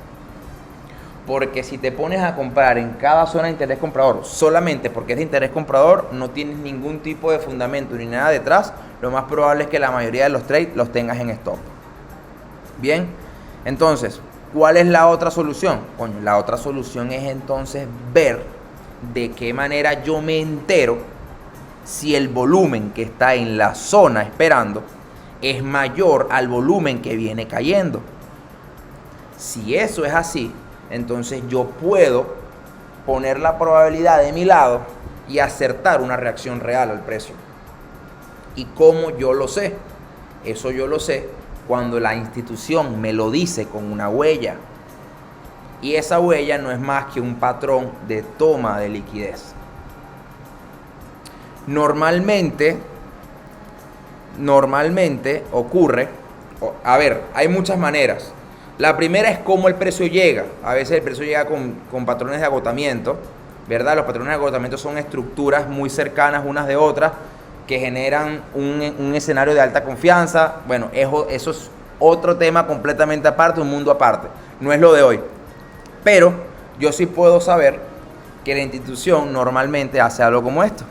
Porque si te pones a comprar en cada zona de interés comprador solamente porque es de interés comprador, no tienes ningún tipo de fundamento ni nada detrás, lo más probable es que la mayoría de los trades los tengas en stop. Bien, entonces, ¿cuál es la otra solución? Coño, la otra solución es entonces ver de qué manera yo me entero si el volumen que está en la zona esperando es mayor al volumen que viene cayendo. Si eso es así, entonces yo puedo poner la probabilidad de mi lado y acertar una reacción real al precio. ¿Y cómo yo lo sé? Eso yo lo sé cuando la institución me lo dice con una huella. Y esa huella no es más que un patrón de toma de liquidez. Normalmente ocurre, hay muchas maneras. La primera es cómo el precio llega. A veces el precio llega con patrones de agotamiento, ¿verdad? Los patrones de agotamiento son estructuras muy cercanas unas de otras que generan un escenario de alta confianza. Bueno, eso es otro tema completamente aparte, un mundo aparte. No es lo de hoy. Pero yo sí puedo saber que la institución normalmente hace algo como esto.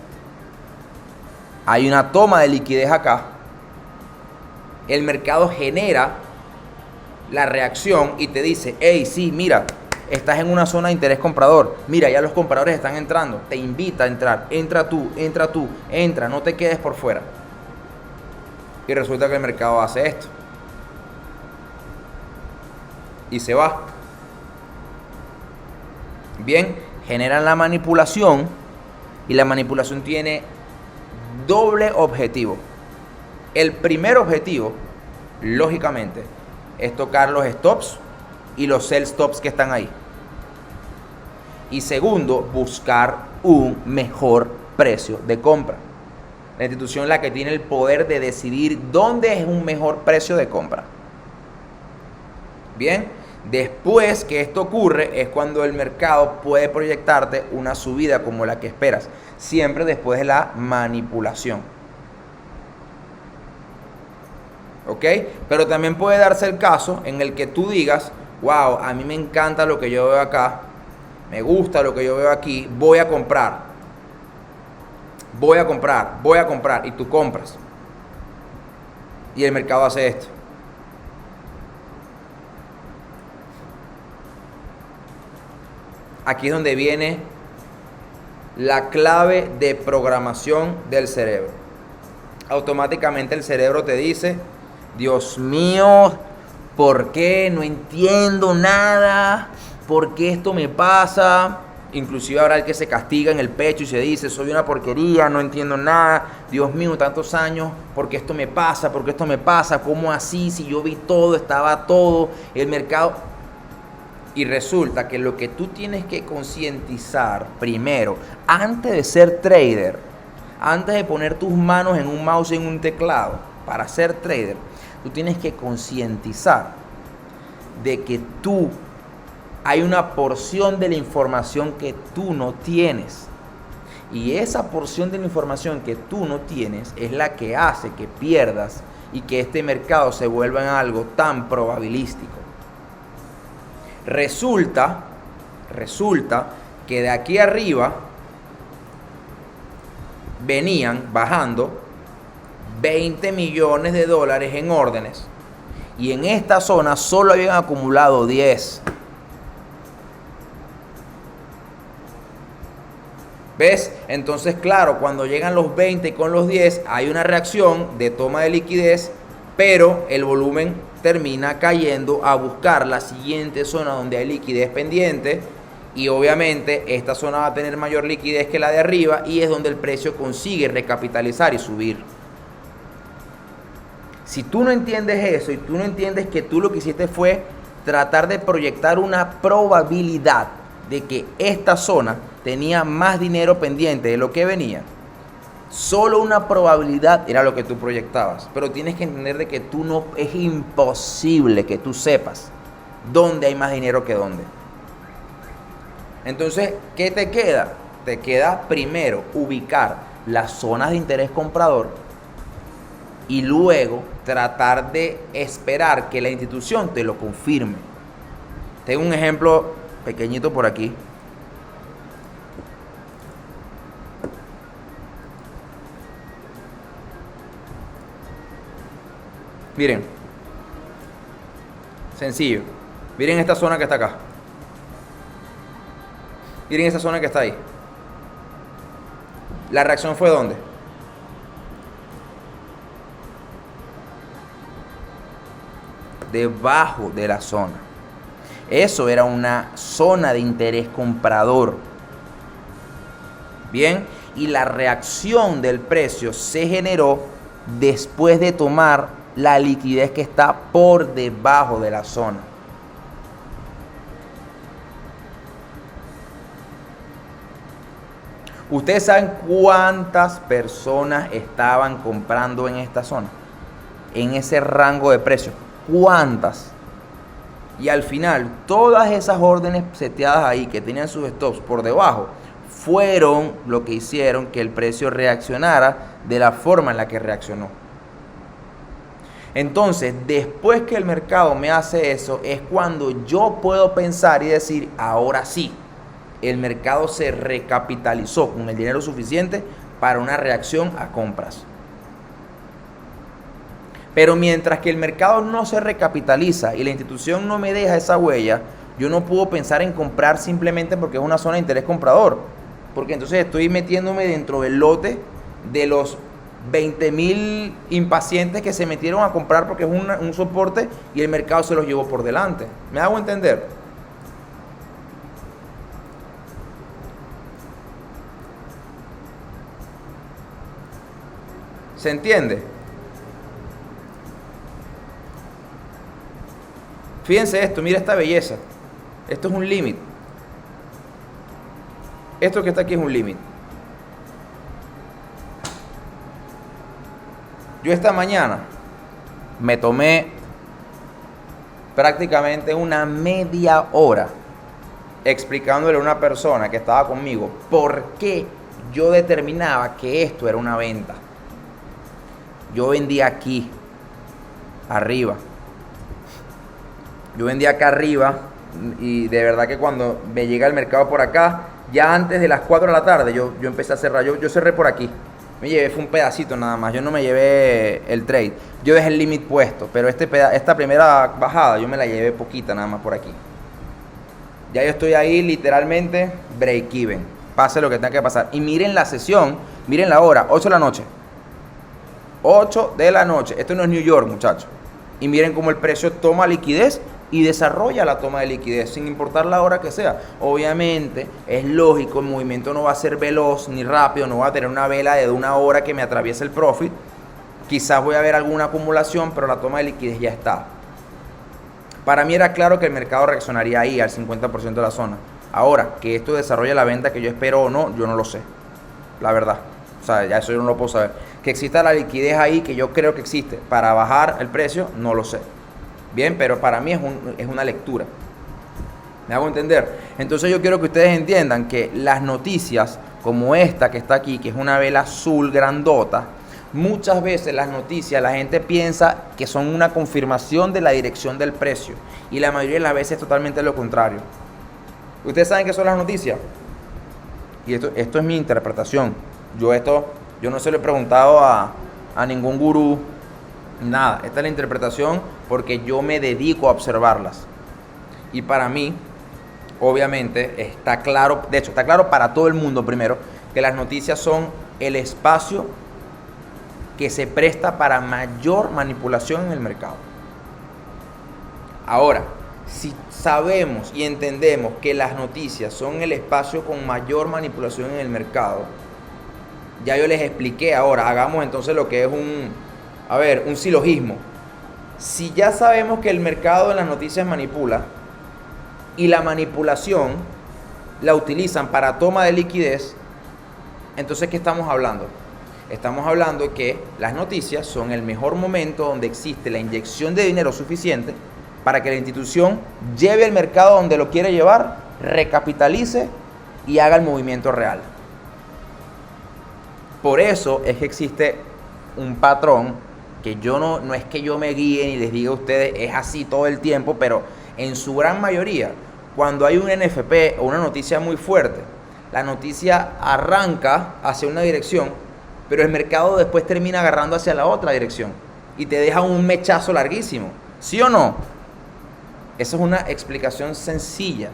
Hay una toma de liquidez acá. El mercado genera la reacción y te dice, hey, sí, mira, estás en una zona de interés comprador. Mira, ya los compradores están entrando. Te invita a entrar. Entra tú, no te quedes por fuera. Y resulta que el mercado hace esto. Y se va. Bien, generan la manipulación y la manipulación tiene doble objetivo. El primer objetivo, lógicamente, es tocar los stops y los sell stops que están ahí. Y segundo, buscar un mejor precio de compra. La institución es la que tiene el poder de decidir dónde es un mejor precio de compra. Bien, después que esto ocurre es cuando el mercado puede proyectarte una subida como la que esperas, siempre después de la manipulación. ¿Ok? Pero también puede darse el caso en el que tú digas, wow, a mí me encanta lo que yo veo acá, me gusta lo que yo veo aquí, voy a comprar, y tú compras. Y el mercado hace esto. Aquí es donde viene la clave de programación del cerebro. Automáticamente el cerebro te dice, Dios mío, ¿por qué? No entiendo nada. ¿Por qué esto me pasa? Inclusive habrá el que se castiga en el pecho y se dice, soy una porquería, no entiendo nada. Dios mío, tantos años, ¿por qué esto me pasa? ¿Por qué esto me pasa? ¿Cómo así? Si yo vi todo, estaba todo, el mercado... Y resulta que lo que tú tienes que concientizar primero, antes de ser trader, Antes de poner tus manos en un mouse y en un teclado para ser trader, tú tienes que concientizar de que hay una porción de la información que tú no tienes. Y esa porción de la información que tú no tienes es la que hace que pierdas y que este mercado se vuelva en algo tan probabilístico. Resulta que de aquí arriba venían bajando 20 millones de dólares en órdenes y en esta zona solo habían acumulado 10. ¿Ves? Entonces, claro, cuando llegan los 20 con los 10 hay una reacción de toma de liquidez, pero el volumen termina cayendo a buscar la siguiente zona donde hay liquidez pendiente. Y obviamente esta zona va a tener mayor liquidez que la de arriba y es donde el precio consigue recapitalizar y subir. Si tú no entiendes eso y tú no entiendes que tú lo que hiciste fue tratar de proyectar una probabilidad de que esta zona tenía más dinero pendiente de lo que venía, solo una probabilidad era lo que tú proyectabas, pero tienes que entender de que es imposible que tú sepas dónde hay más dinero que dónde. Entonces, ¿qué te queda? Te queda primero ubicar las zonas de interés comprador y luego tratar de esperar que la institución te lo confirme. Tengo un ejemplo pequeñito por aquí. Miren, sencillo. Miren esta zona que está acá. Miren esa zona que está ahí. ¿La reacción fue dónde? Debajo de la zona. Eso era una zona de interés comprador. Bien, y la reacción del precio se generó después de tomar la liquidez que está por debajo de la zona. ¿Ustedes saben cuántas personas estaban comprando en esta zona? En ese rango de precios. ¿Cuántas? Y al final, todas esas órdenes seteadas ahí que tenían sus stops por debajo, fueron lo que hicieron que el precio reaccionara de la forma en la que reaccionó. Entonces, después que el mercado me hace eso, es cuando yo puedo pensar y decir, ahora sí, el mercado se recapitalizó con el dinero suficiente para una reacción a compras. Pero mientras que el mercado no se recapitaliza y la institución no me deja esa huella, yo no puedo pensar en comprar simplemente porque es una zona de interés comprador. Porque entonces estoy metiéndome dentro del lote de los 20.000 impacientes que se metieron a comprar porque es un soporte y el mercado se los llevó por delante. ¿Me hago entender? ¿Se entiende? Fíjense esto, mira esta belleza. Esto es un límite. Esto que está aquí es un límite. Yo esta mañana me tomé prácticamente una media hora explicándole a una persona que estaba conmigo por qué yo determinaba que esto era una venta. Yo vendía aquí, arriba. Yo vendía acá arriba y de verdad que cuando me llega el mercado por acá, ya antes de las 4 de la tarde yo empecé a cerrar. Yo cerré por aquí. Me llevé, fue un pedacito nada más. Yo no me llevé el trade. Yo dejé el limit puesto, pero esta primera bajada yo me la llevé poquita nada más por aquí. Ya yo estoy ahí literalmente break even. Pase lo que tenga que pasar. Y miren la sesión, miren la hora, 8 de la noche. 8 de la noche. Esto no es New York, muchachos. Y miren cómo el precio toma liquidez y desarrolla la toma de liquidez sin importar la hora que sea. Obviamente es lógico, el movimiento no va a ser veloz ni rápido, no va a tener una vela de 1 hora que me atraviese el profit. Quizás voy a ver alguna acumulación, pero la toma de liquidez ya está. Para mí era claro que el mercado reaccionaría ahí al 50% de la zona. Ahora, que esto desarrolle la venta que yo espero o no, yo no lo sé, la verdad. O sea, ya eso yo no lo puedo saber. Que exista la liquidez ahí, que yo creo que existe, para bajar el precio, no lo sé. Bien, pero para mí es una lectura. ¿Me hago entender? Entonces yo quiero que ustedes entiendan que las noticias como esta que está aquí, que es una vela azul grandota, muchas veces las noticias la gente piensa que son una confirmación de la dirección del precio y la mayoría de las veces es totalmente lo contrario. ¿Ustedes saben qué son las noticias? Y esto es mi interpretación. Yo no se lo he preguntado a ningún gurú, nada. Esta es la interpretación porque yo me dedico a observarlas. Y para mí, obviamente, está claro, de hecho, está claro para todo el mundo primero, que las noticias son el espacio que se presta para mayor manipulación en el mercado. Ahora, si sabemos y entendemos que las noticias son el espacio con mayor manipulación en el mercado, ya yo les expliqué. Ahora hagamos entonces lo que es un silogismo. Si ya sabemos que el mercado en las noticias manipula y la manipulación la utilizan para toma de liquidez, entonces ¿qué estamos hablando? Estamos hablando que las noticias son el mejor momento donde existe la inyección de dinero suficiente para que la institución lleve el mercado donde lo quiere llevar, recapitalice y haga el movimiento real. Por eso es que existe un patrón que yo no es que yo me guíe ni les diga a ustedes, es así todo el tiempo, pero en su gran mayoría, cuando hay un NFP o una noticia muy fuerte, la noticia arranca hacia una dirección, pero el mercado después termina agarrando hacia la otra dirección y te deja un mechazo larguísimo. ¿Sí o no? Esa es una explicación sencilla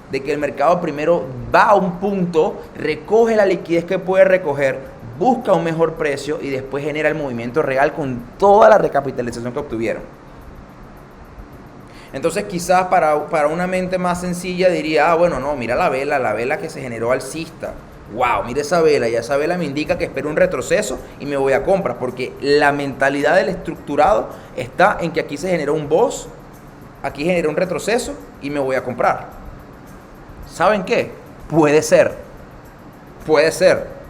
de que el mercado primero va a un punto, recoge la liquidez que puede recoger, busca un mejor precio y después genera el movimiento real con toda la recapitalización que obtuvieron. Entonces quizás para una mente más sencilla diría, bueno, no, mira la vela que se generó alcista. Wow, mira esa vela, y esa vela me indica que espero un retroceso y me voy a compras, porque la mentalidad del estructurado está en que aquí se generó un boss, aquí generó un retroceso y me voy a comprar. ¿Saben qué? Puede ser,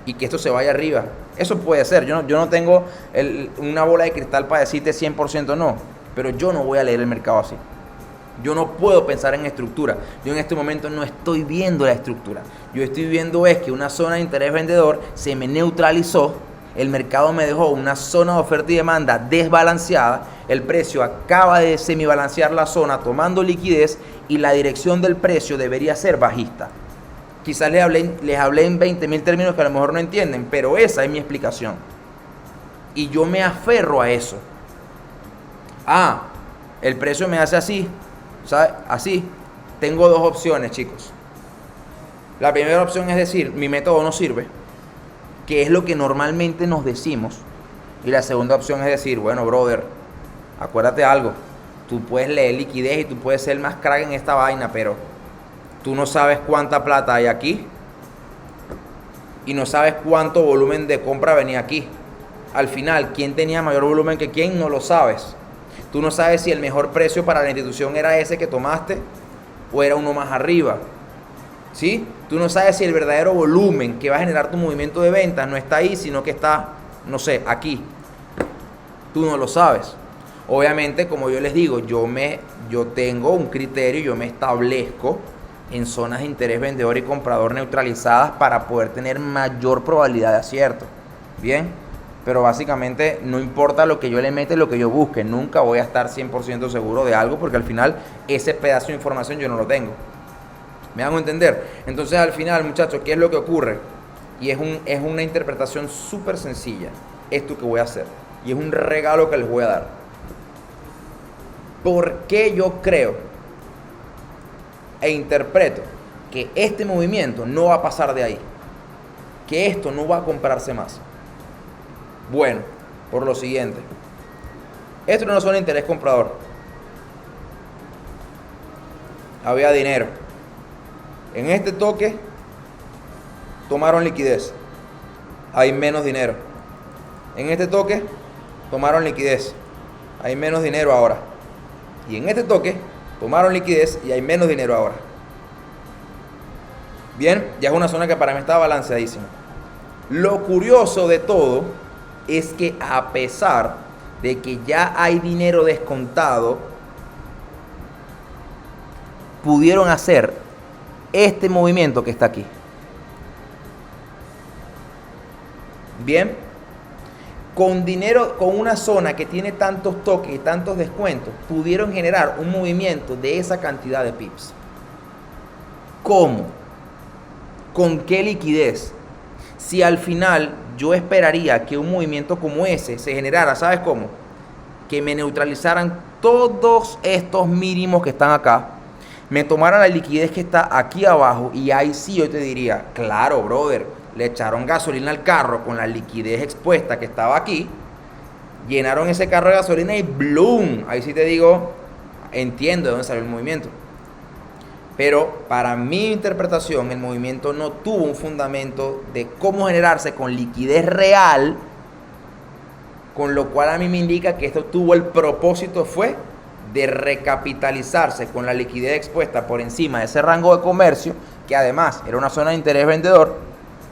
y que esto se vaya arriba. Eso puede ser. Yo no tengo una bola de cristal para decirte 100% no, pero yo no voy a leer el mercado así. Yo no puedo pensar en estructura. Yo en este momento no estoy viendo la estructura. Yo estoy viendo es que una zona de interés vendedor se me neutralizó. El mercado me dejó una zona de oferta y demanda desbalanceada. El precio acaba de semibalancear la zona tomando liquidez y la dirección del precio debería ser bajista. Quizás les hablé en 20.000 términos que a lo mejor no entienden, pero esa es mi explicación. Y yo me aferro a eso. El precio me hace así. ¿Sabe? Así, tengo dos opciones, chicos. La primera opción es decir, mi método no sirve, que es lo que normalmente nos decimos. Y la segunda opción es decir, bueno, brother, acuérdate algo, tú puedes leer liquidez y tú puedes ser más crack en esta vaina, pero tú no sabes cuánta plata hay aquí y no sabes cuánto volumen de compra venía aquí. Al final, ¿quién tenía mayor volumen que quién? No lo sabes. Tú no sabes si el mejor precio para la institución era ese que tomaste o era uno más arriba. ¿Sí? Tú no sabes si el verdadero volumen que va a generar tu movimiento de ventas no está ahí, sino que está, no sé, aquí. Tú no lo sabes. Obviamente, como yo les digo, yo tengo un criterio, yo me establezco en zonas de interés vendedor y comprador neutralizadas para poder tener mayor probabilidad de acierto. ¿Bien? Pero básicamente no importa lo que yo le meta y lo que yo busque, nunca voy a estar 100% seguro de algo porque al final ese pedazo de información yo no lo tengo. ¿Me hago entender? Entonces al final, muchachos, ¿qué es lo que ocurre? Y es una interpretación súper sencilla, esto que voy a hacer. Y es un regalo que les voy a dar. ¿Por qué yo creo e interpreto que este movimiento no va a pasar de ahí? Que esto no va a comprarse más. Bueno, por lo siguiente. Esto no es solo interés comprador. Había dinero. En este toque tomaron liquidez. Hay menos dinero. En este toque tomaron liquidez. Hay menos dinero ahora. Y en este toque tomaron liquidez y hay menos dinero ahora. Bien, ya es una zona que para mí está balanceadísima. Lo curioso de todo es que a pesar de que ya hay dinero descontado, pudieron hacer este movimiento que está aquí. Bien, con dinero, con una zona que tiene tantos toques y tantos descuentos, pudieron generar un movimiento de esa cantidad de pips. ¿Cómo? ¿Con qué liquidez? Si al final yo esperaría que un movimiento como ese se generara, ¿sabes cómo? Que me neutralizaran todos estos mínimos que están acá, me tomaran la liquidez que está aquí abajo y ahí sí yo te diría, claro, brother, le echaron gasolina al carro con la liquidez expuesta que estaba aquí, llenaron ese carro de gasolina y ¡bloom! Ahí sí te digo, entiendo de dónde salió el movimiento. Pero para mi interpretación, el movimiento no tuvo un fundamento de cómo generarse con liquidez real, con lo cual a mí me indica que esto tuvo el propósito fue de recapitalizarse con la liquidez expuesta por encima de ese rango de comercio, que además era una zona de interés vendedor.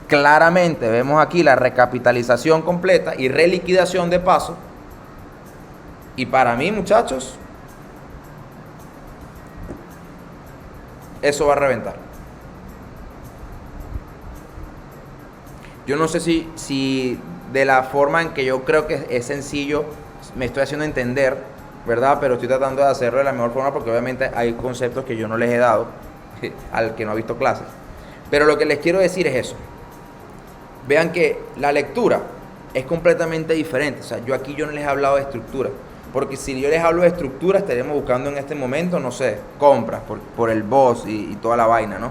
Claramente vemos aquí la recapitalización completa y reliquidación de paso. Y para mí, muchachos, eso va a reventar. Yo no sé si de la forma en que yo creo que es sencillo me estoy haciendo entender, ¿verdad? Pero estoy tratando de hacerlo de la mejor forma porque obviamente hay conceptos que yo no les he dado al que no ha visto clases. Pero lo que les quiero decir es eso. Vean que la lectura es completamente diferente. O sea, yo aquí no les he hablado de estructura. Porque si yo les hablo de estructura, estaríamos buscando en este momento, no sé, compras por el boss y toda la vaina, ¿no?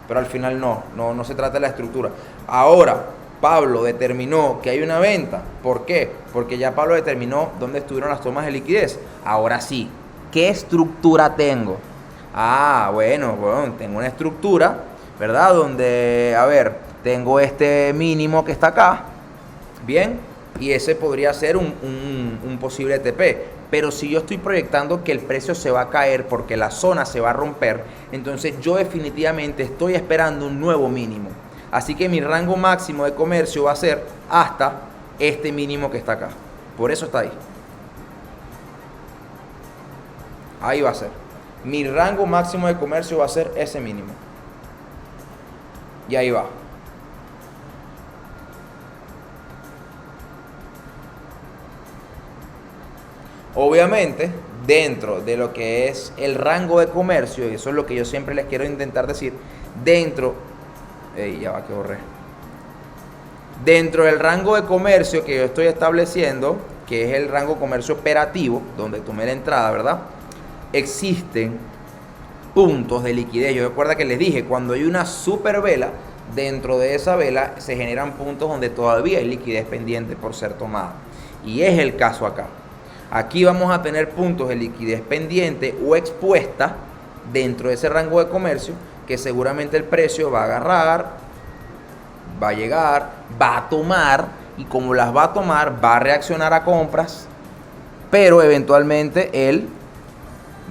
Pero al final no se trata de la estructura. Ahora, Pablo determinó que hay una venta. ¿Por qué? Porque ya Pablo determinó dónde estuvieron las tomas de liquidez. Ahora sí, ¿qué estructura tengo? Bueno, tengo una estructura, ¿verdad? Donde, a ver, tengo este mínimo que está acá, bien, y ese podría ser un posible TP. Pero si yo estoy proyectando que el precio se va a caer porque la zona se va a romper, entonces yo definitivamente estoy esperando un nuevo mínimo. Así que mi rango máximo de comercio va a ser hasta este mínimo que está acá. Por eso está ahí. Ahí va a ser. Mi rango máximo de comercio va a ser ese mínimo. Y ahí va. Obviamente, dentro de lo que es el rango de comercio, y eso es lo que yo siempre les quiero intentar decir, dentro del rango de comercio que yo estoy estableciendo, que es el rango de comercio operativo, donde tomé la entrada, ¿verdad? Existen puntos de liquidez. Yo recuerdo que les dije, cuando hay una super vela, dentro de esa vela se generan puntos donde todavía hay liquidez pendiente por ser tomada. Y es el caso acá. Aquí vamos a tener puntos de liquidez pendiente o expuesta dentro de ese rango de comercio que seguramente el precio va a agarrar, va a llegar, va a tomar y como las va a tomar va a reaccionar a compras, pero eventualmente él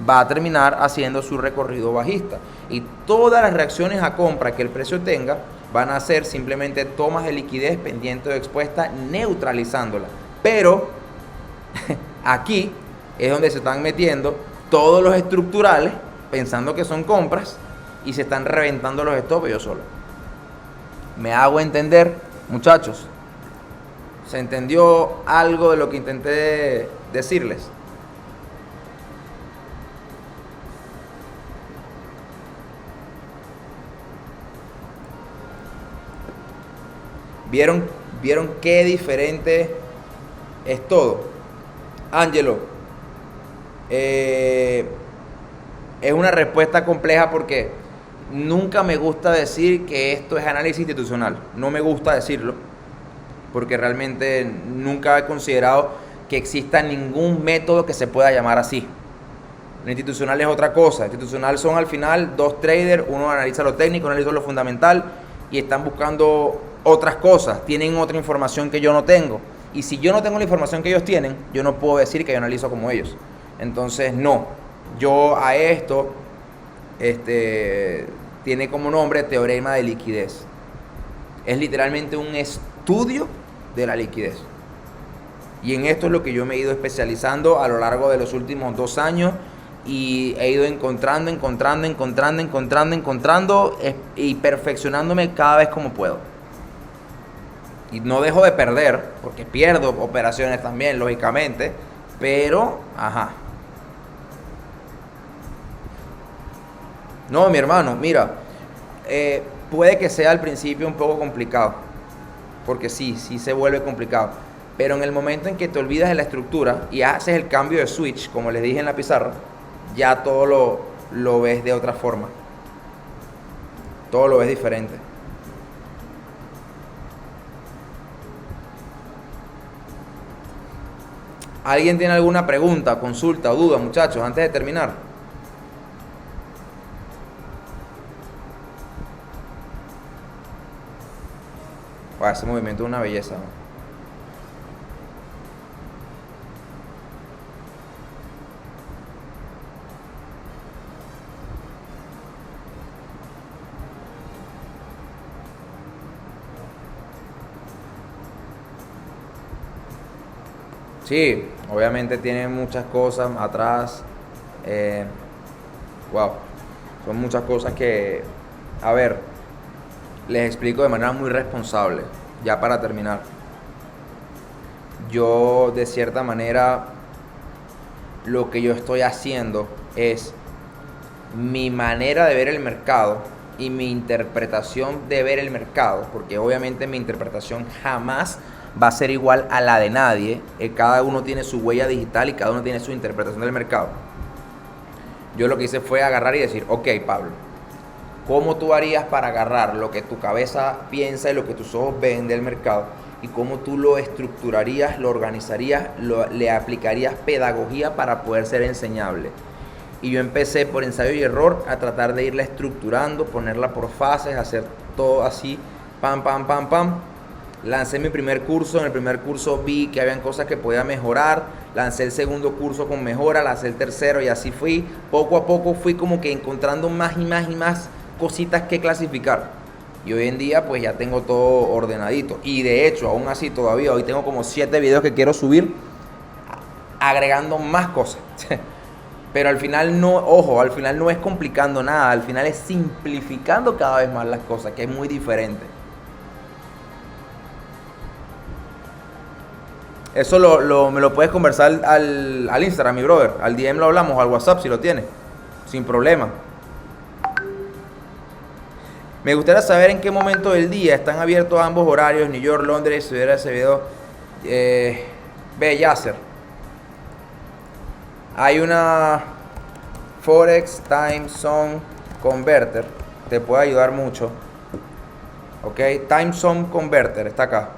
va a terminar haciendo su recorrido bajista y todas las reacciones a compra que el precio tenga van a ser simplemente tomas de liquidez pendiente o expuesta neutralizándola. Pero aquí es donde se están metiendo todos los estructurales pensando que son compras y se están reventando los stops yo solo. ¿Me hago entender, muchachos? ¿Se entendió algo de lo que intenté decirles? ¿Vieron qué diferente es todo? Ángelo, es una respuesta compleja porque nunca me gusta decir que esto es análisis institucional. No me gusta decirlo porque realmente nunca he considerado que exista ningún método que se pueda llamar así. Lo institucional es otra cosa. Institucional son al final dos traders, uno analiza lo técnico, uno analiza lo fundamental y están buscando otras cosas, tienen otra información que yo no tengo. Y si yo no tengo la información que ellos tienen, yo no puedo decir que yo analizo como ellos. Entonces, no. Yo a esto, tiene como nombre teorema de liquidez. Es literalmente un estudio de la liquidez. Y en esto es lo que yo me he ido especializando a lo largo de los últimos 2 años y he ido encontrando y perfeccionándome cada vez como puedo. Y no dejo de perder, porque pierdo operaciones también, lógicamente, pero, No, mi hermano, mira, puede que sea al principio un poco complicado, porque sí se vuelve complicado. Pero en el momento en que te olvidas de la estructura y haces el cambio de switch, como les dije en la pizarra, ya todo lo ves de otra forma. Todo lo ves diferente. ¿Alguien tiene alguna pregunta, consulta o duda, muchachos, antes de terminar? Wow, ese movimiento es una belleza, ¿no? Sí, obviamente tiene muchas cosas atrás. Wow, son muchas cosas que, a ver, les explico de manera muy responsable, ya para terminar. Yo, de cierta manera, lo que yo estoy haciendo es mi manera de ver el mercado y mi interpretación de ver el mercado, porque obviamente mi interpretación jamás va a ser igual a la de nadie. Cada uno tiene su huella digital y cada uno tiene su interpretación del mercado. Yo lo que hice fue agarrar y decir, ok, Pablo, ¿cómo tú harías para agarrar lo que tu cabeza piensa y lo que tus ojos ven del mercado? Y cómo tú lo estructurarías, lo organizarías, le aplicarías pedagogía para poder ser enseñable. Y yo empecé por ensayo y error a tratar de irla estructurando, ponerla por fases, hacer todo así, pam. Lancé mi primer curso, en el primer curso vi que habían cosas que podía mejorar, lancé el segundo curso con mejora, lancé el tercero y así fui. Poco a poco fui como que encontrando más y más cositas que clasificar. Y hoy en día pues ya tengo todo ordenadito. Y de hecho, aún así todavía, hoy tengo como 7 videos que quiero subir agregando más cosas. Pero al final no, ojo, al final no es complicando nada, al final es simplificando cada vez más las cosas, que es muy diferente. Eso me lo puedes conversar al Instagram, mi brother. Al DM lo hablamos, al WhatsApp si lo tienes. Sin problema. Me gustaría saber en qué momento del día están abiertos ambos horarios, New York, Londres, si hubiera ese video. Ve, Yasser. Hay una Forex Time Zone Converter. Te puede ayudar mucho. Ok, Time Zone Converter está acá.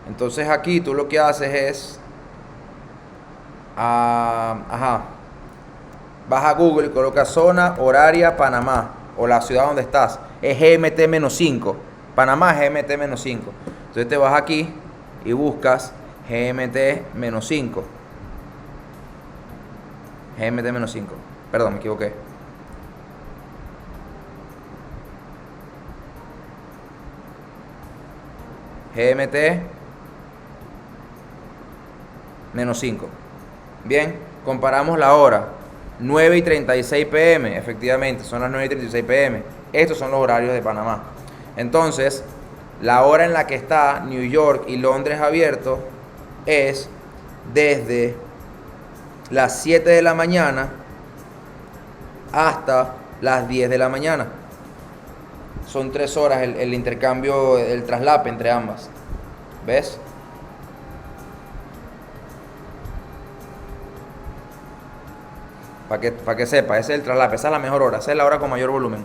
Entonces aquí tú lo que haces es vas a Google y colocas zona horaria Panamá o la ciudad donde estás, es GMT-5, Panamá es GMT-5. Entonces te vas aquí y buscas GMT-5, perdón, me equivoqué. GMT-5. Bien, comparamos la hora. 9:36 pm, efectivamente, son las 9:36 pm. Estos son los horarios de Panamá. Entonces, la hora en la que está New York y Londres abierto es desde las 7 de la mañana hasta las 10 de la mañana. Son 3 horas el intercambio, el traslape entre ambas. ¿Ves? Para que sepa, ese es el traslape, esa es la mejor hora, esa es la hora con mayor volumen.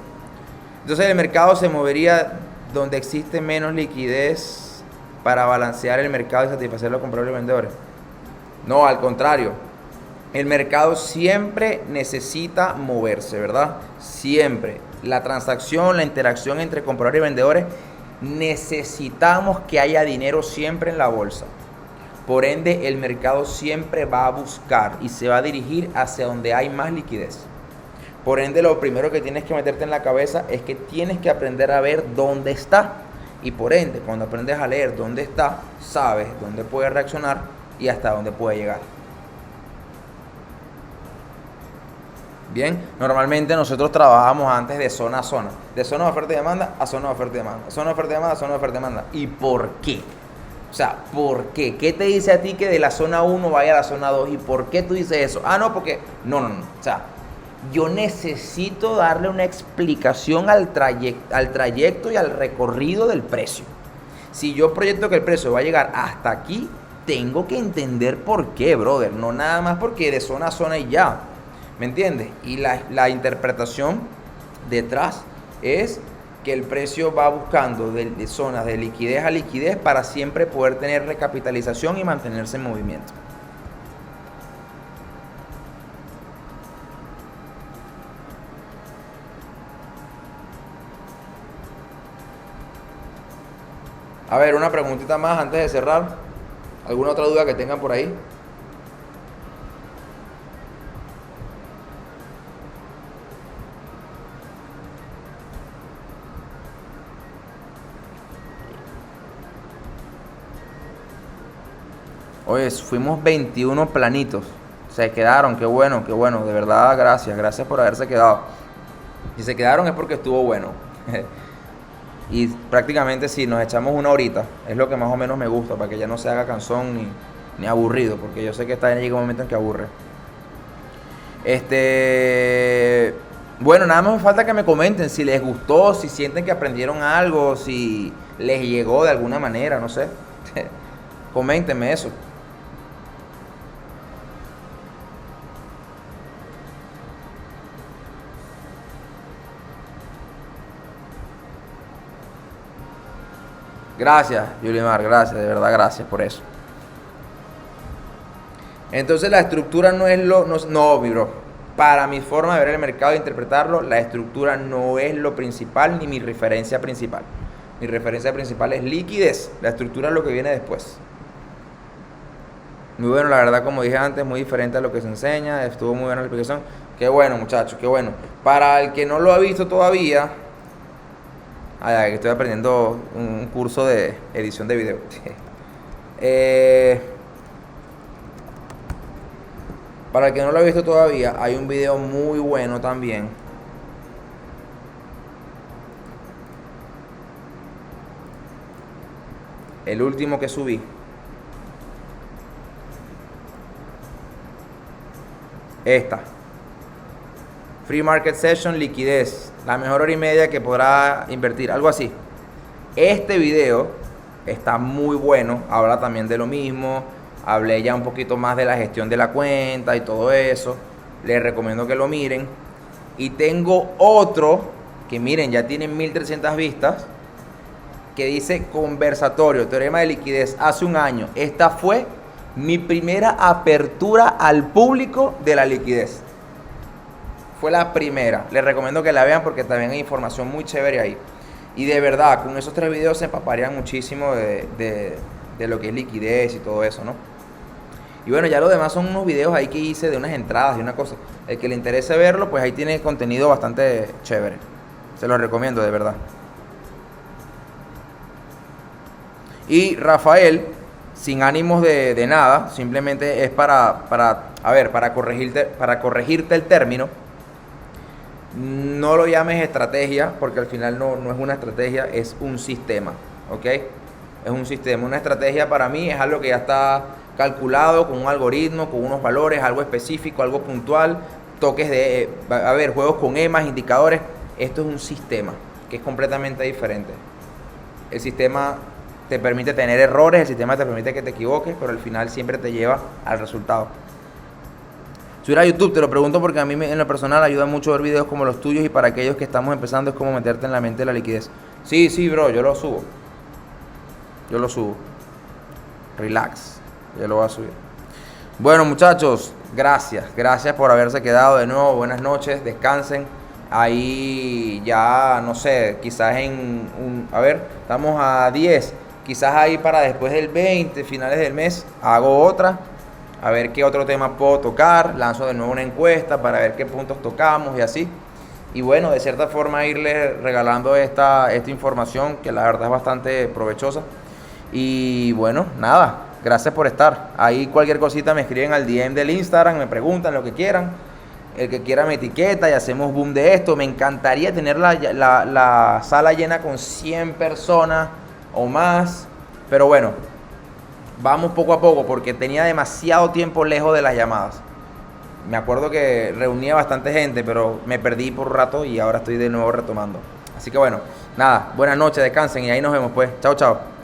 Entonces el mercado se movería donde existe menos liquidez para balancear el mercado y satisfacer los compradores y vendedores. No, al contrario. El mercado siempre necesita moverse, ¿verdad? Siempre. La transacción, la interacción entre compradores y vendedores, necesitamos que haya dinero siempre en la bolsa. Por ende, el mercado siempre va a buscar y se va a dirigir hacia donde hay más liquidez. Por ende, lo primero que tienes que meterte en la cabeza es que tienes que aprender a ver dónde está. Y por ende, cuando aprendes a leer dónde está, sabes dónde puede reaccionar y hasta dónde puede llegar. Bien, normalmente nosotros trabajamos antes de zona a zona, de zona de oferta y demanda a zona de oferta y demanda, zona de oferta y demanda a zona de oferta y demanda. ¿Y por qué? O sea, ¿por qué? ¿Qué te dice a ti que de la zona 1 vaya a la zona 2? ¿Y por qué tú dices eso? Ah, no, porque... No. O sea, yo necesito darle una explicación al trayecto y al recorrido del precio. Si yo proyecto que el precio va a llegar hasta aquí, tengo que entender por qué, brother. No nada más porque de zona a zona y ya. ¿Me entiendes? Y la interpretación detrás es que el precio va buscando de zonas de liquidez a liquidez para siempre poder tener recapitalización y mantenerse en movimiento. A ver, una preguntita más antes de cerrar. ¿Alguna otra duda que tengan por ahí? Oye, fuimos 21 planitos. Se quedaron, qué bueno, de verdad, gracias por haberse quedado. Si se quedaron es porque estuvo bueno. Y prácticamente si nos echamos una horita, es lo que más o menos me gusta, para que ya no se haga cansón ni aburrido, porque yo sé que llega un momento en que aburre. Bueno, nada más me falta que me comenten si les gustó, si sienten que aprendieron algo, si les llegó de alguna manera, no sé. Coméntenme eso. Gracias, Yulimar, gracias, de verdad, gracias por eso. Entonces la estructura no es no, mi bro. Para mi forma de ver el mercado e interpretarlo, la estructura no es lo principal ni mi referencia principal. Mi referencia principal es liquidez. La estructura es lo que viene después. Muy bueno, la verdad, como dije antes, muy diferente a lo que se enseña. Estuvo muy buena la explicación. Qué bueno, muchachos, qué bueno. Para el que no lo ha visto todavía, que estoy aprendiendo un curso de edición de video. Para el que no lo ha visto todavía, hay un video muy bueno también. El último que subí. Esta. Free Market Session, liquidez. La mejor hora y media que podrá invertir. Algo así. Este video está muy bueno. Habla también de lo mismo. Hablé ya un poquito más de la gestión de la cuenta y todo eso. Les recomiendo que lo miren. Y tengo otro que miren, ya tiene 1300 vistas. Que dice conversatorio, teorema de liquidez. Hace un año. Esta fue mi primera apertura al público de la liquidez. Fue la primera. Les recomiendo que la vean porque también hay información muy chévere ahí. Y de verdad, con esos 3 videos se empaparían muchísimo de lo que es liquidez y todo eso, ¿no? Y bueno, ya lo demás son unos videos ahí que hice de unas entradas y una cosa. El que le interese verlo, pues ahí tiene contenido bastante chévere. Se los recomiendo, de verdad. Y Rafael, sin ánimos de nada, simplemente es para corregirte el término. No lo llames estrategia, porque al final no es una estrategia, es un sistema, ¿ok? Es un sistema. Una estrategia para mí es algo que ya está calculado con un algoritmo, con unos valores, algo específico, algo puntual, toques de, juegos con EMAs, indicadores. Esto es un sistema que es completamente diferente. El sistema te permite tener errores, el sistema te permite que te equivoques, pero al final siempre te lleva al resultado. Subir a YouTube, te lo pregunto porque a mí en lo personal ayuda mucho ver videos como los tuyos, y para aquellos que estamos empezando es como meterte en la mente de la liquidez. Sí, bro, yo lo subo. Relax, yo lo voy a subir. Bueno, muchachos, gracias por haberse quedado de nuevo. Buenas noches, descansen. Ahí ya, no sé, quizás estamos a 10. Quizás ahí para después del 20, finales del mes, hago otra. A ver qué otro tema puedo tocar. Lanzo de nuevo una encuesta para ver qué puntos tocamos y así. y bueno, de cierta forma irles regalando esta información que la verdad es bastante provechosa. Y bueno, nada, gracias por estar. Ahí cualquier cosita me escriben al DM del Instagram, me preguntan lo que quieran. El que quiera me etiqueta y hacemos boom de esto. Me encantaría tener la sala llena con 100 personas o más. Pero bueno, vamos poco a poco porque tenía demasiado tiempo lejos de las llamadas. Me acuerdo que reunía bastante gente, pero me perdí por un rato y ahora estoy de nuevo retomando. Así que bueno, nada, buenas noches, descansen y ahí nos vemos pues. Chao, chao.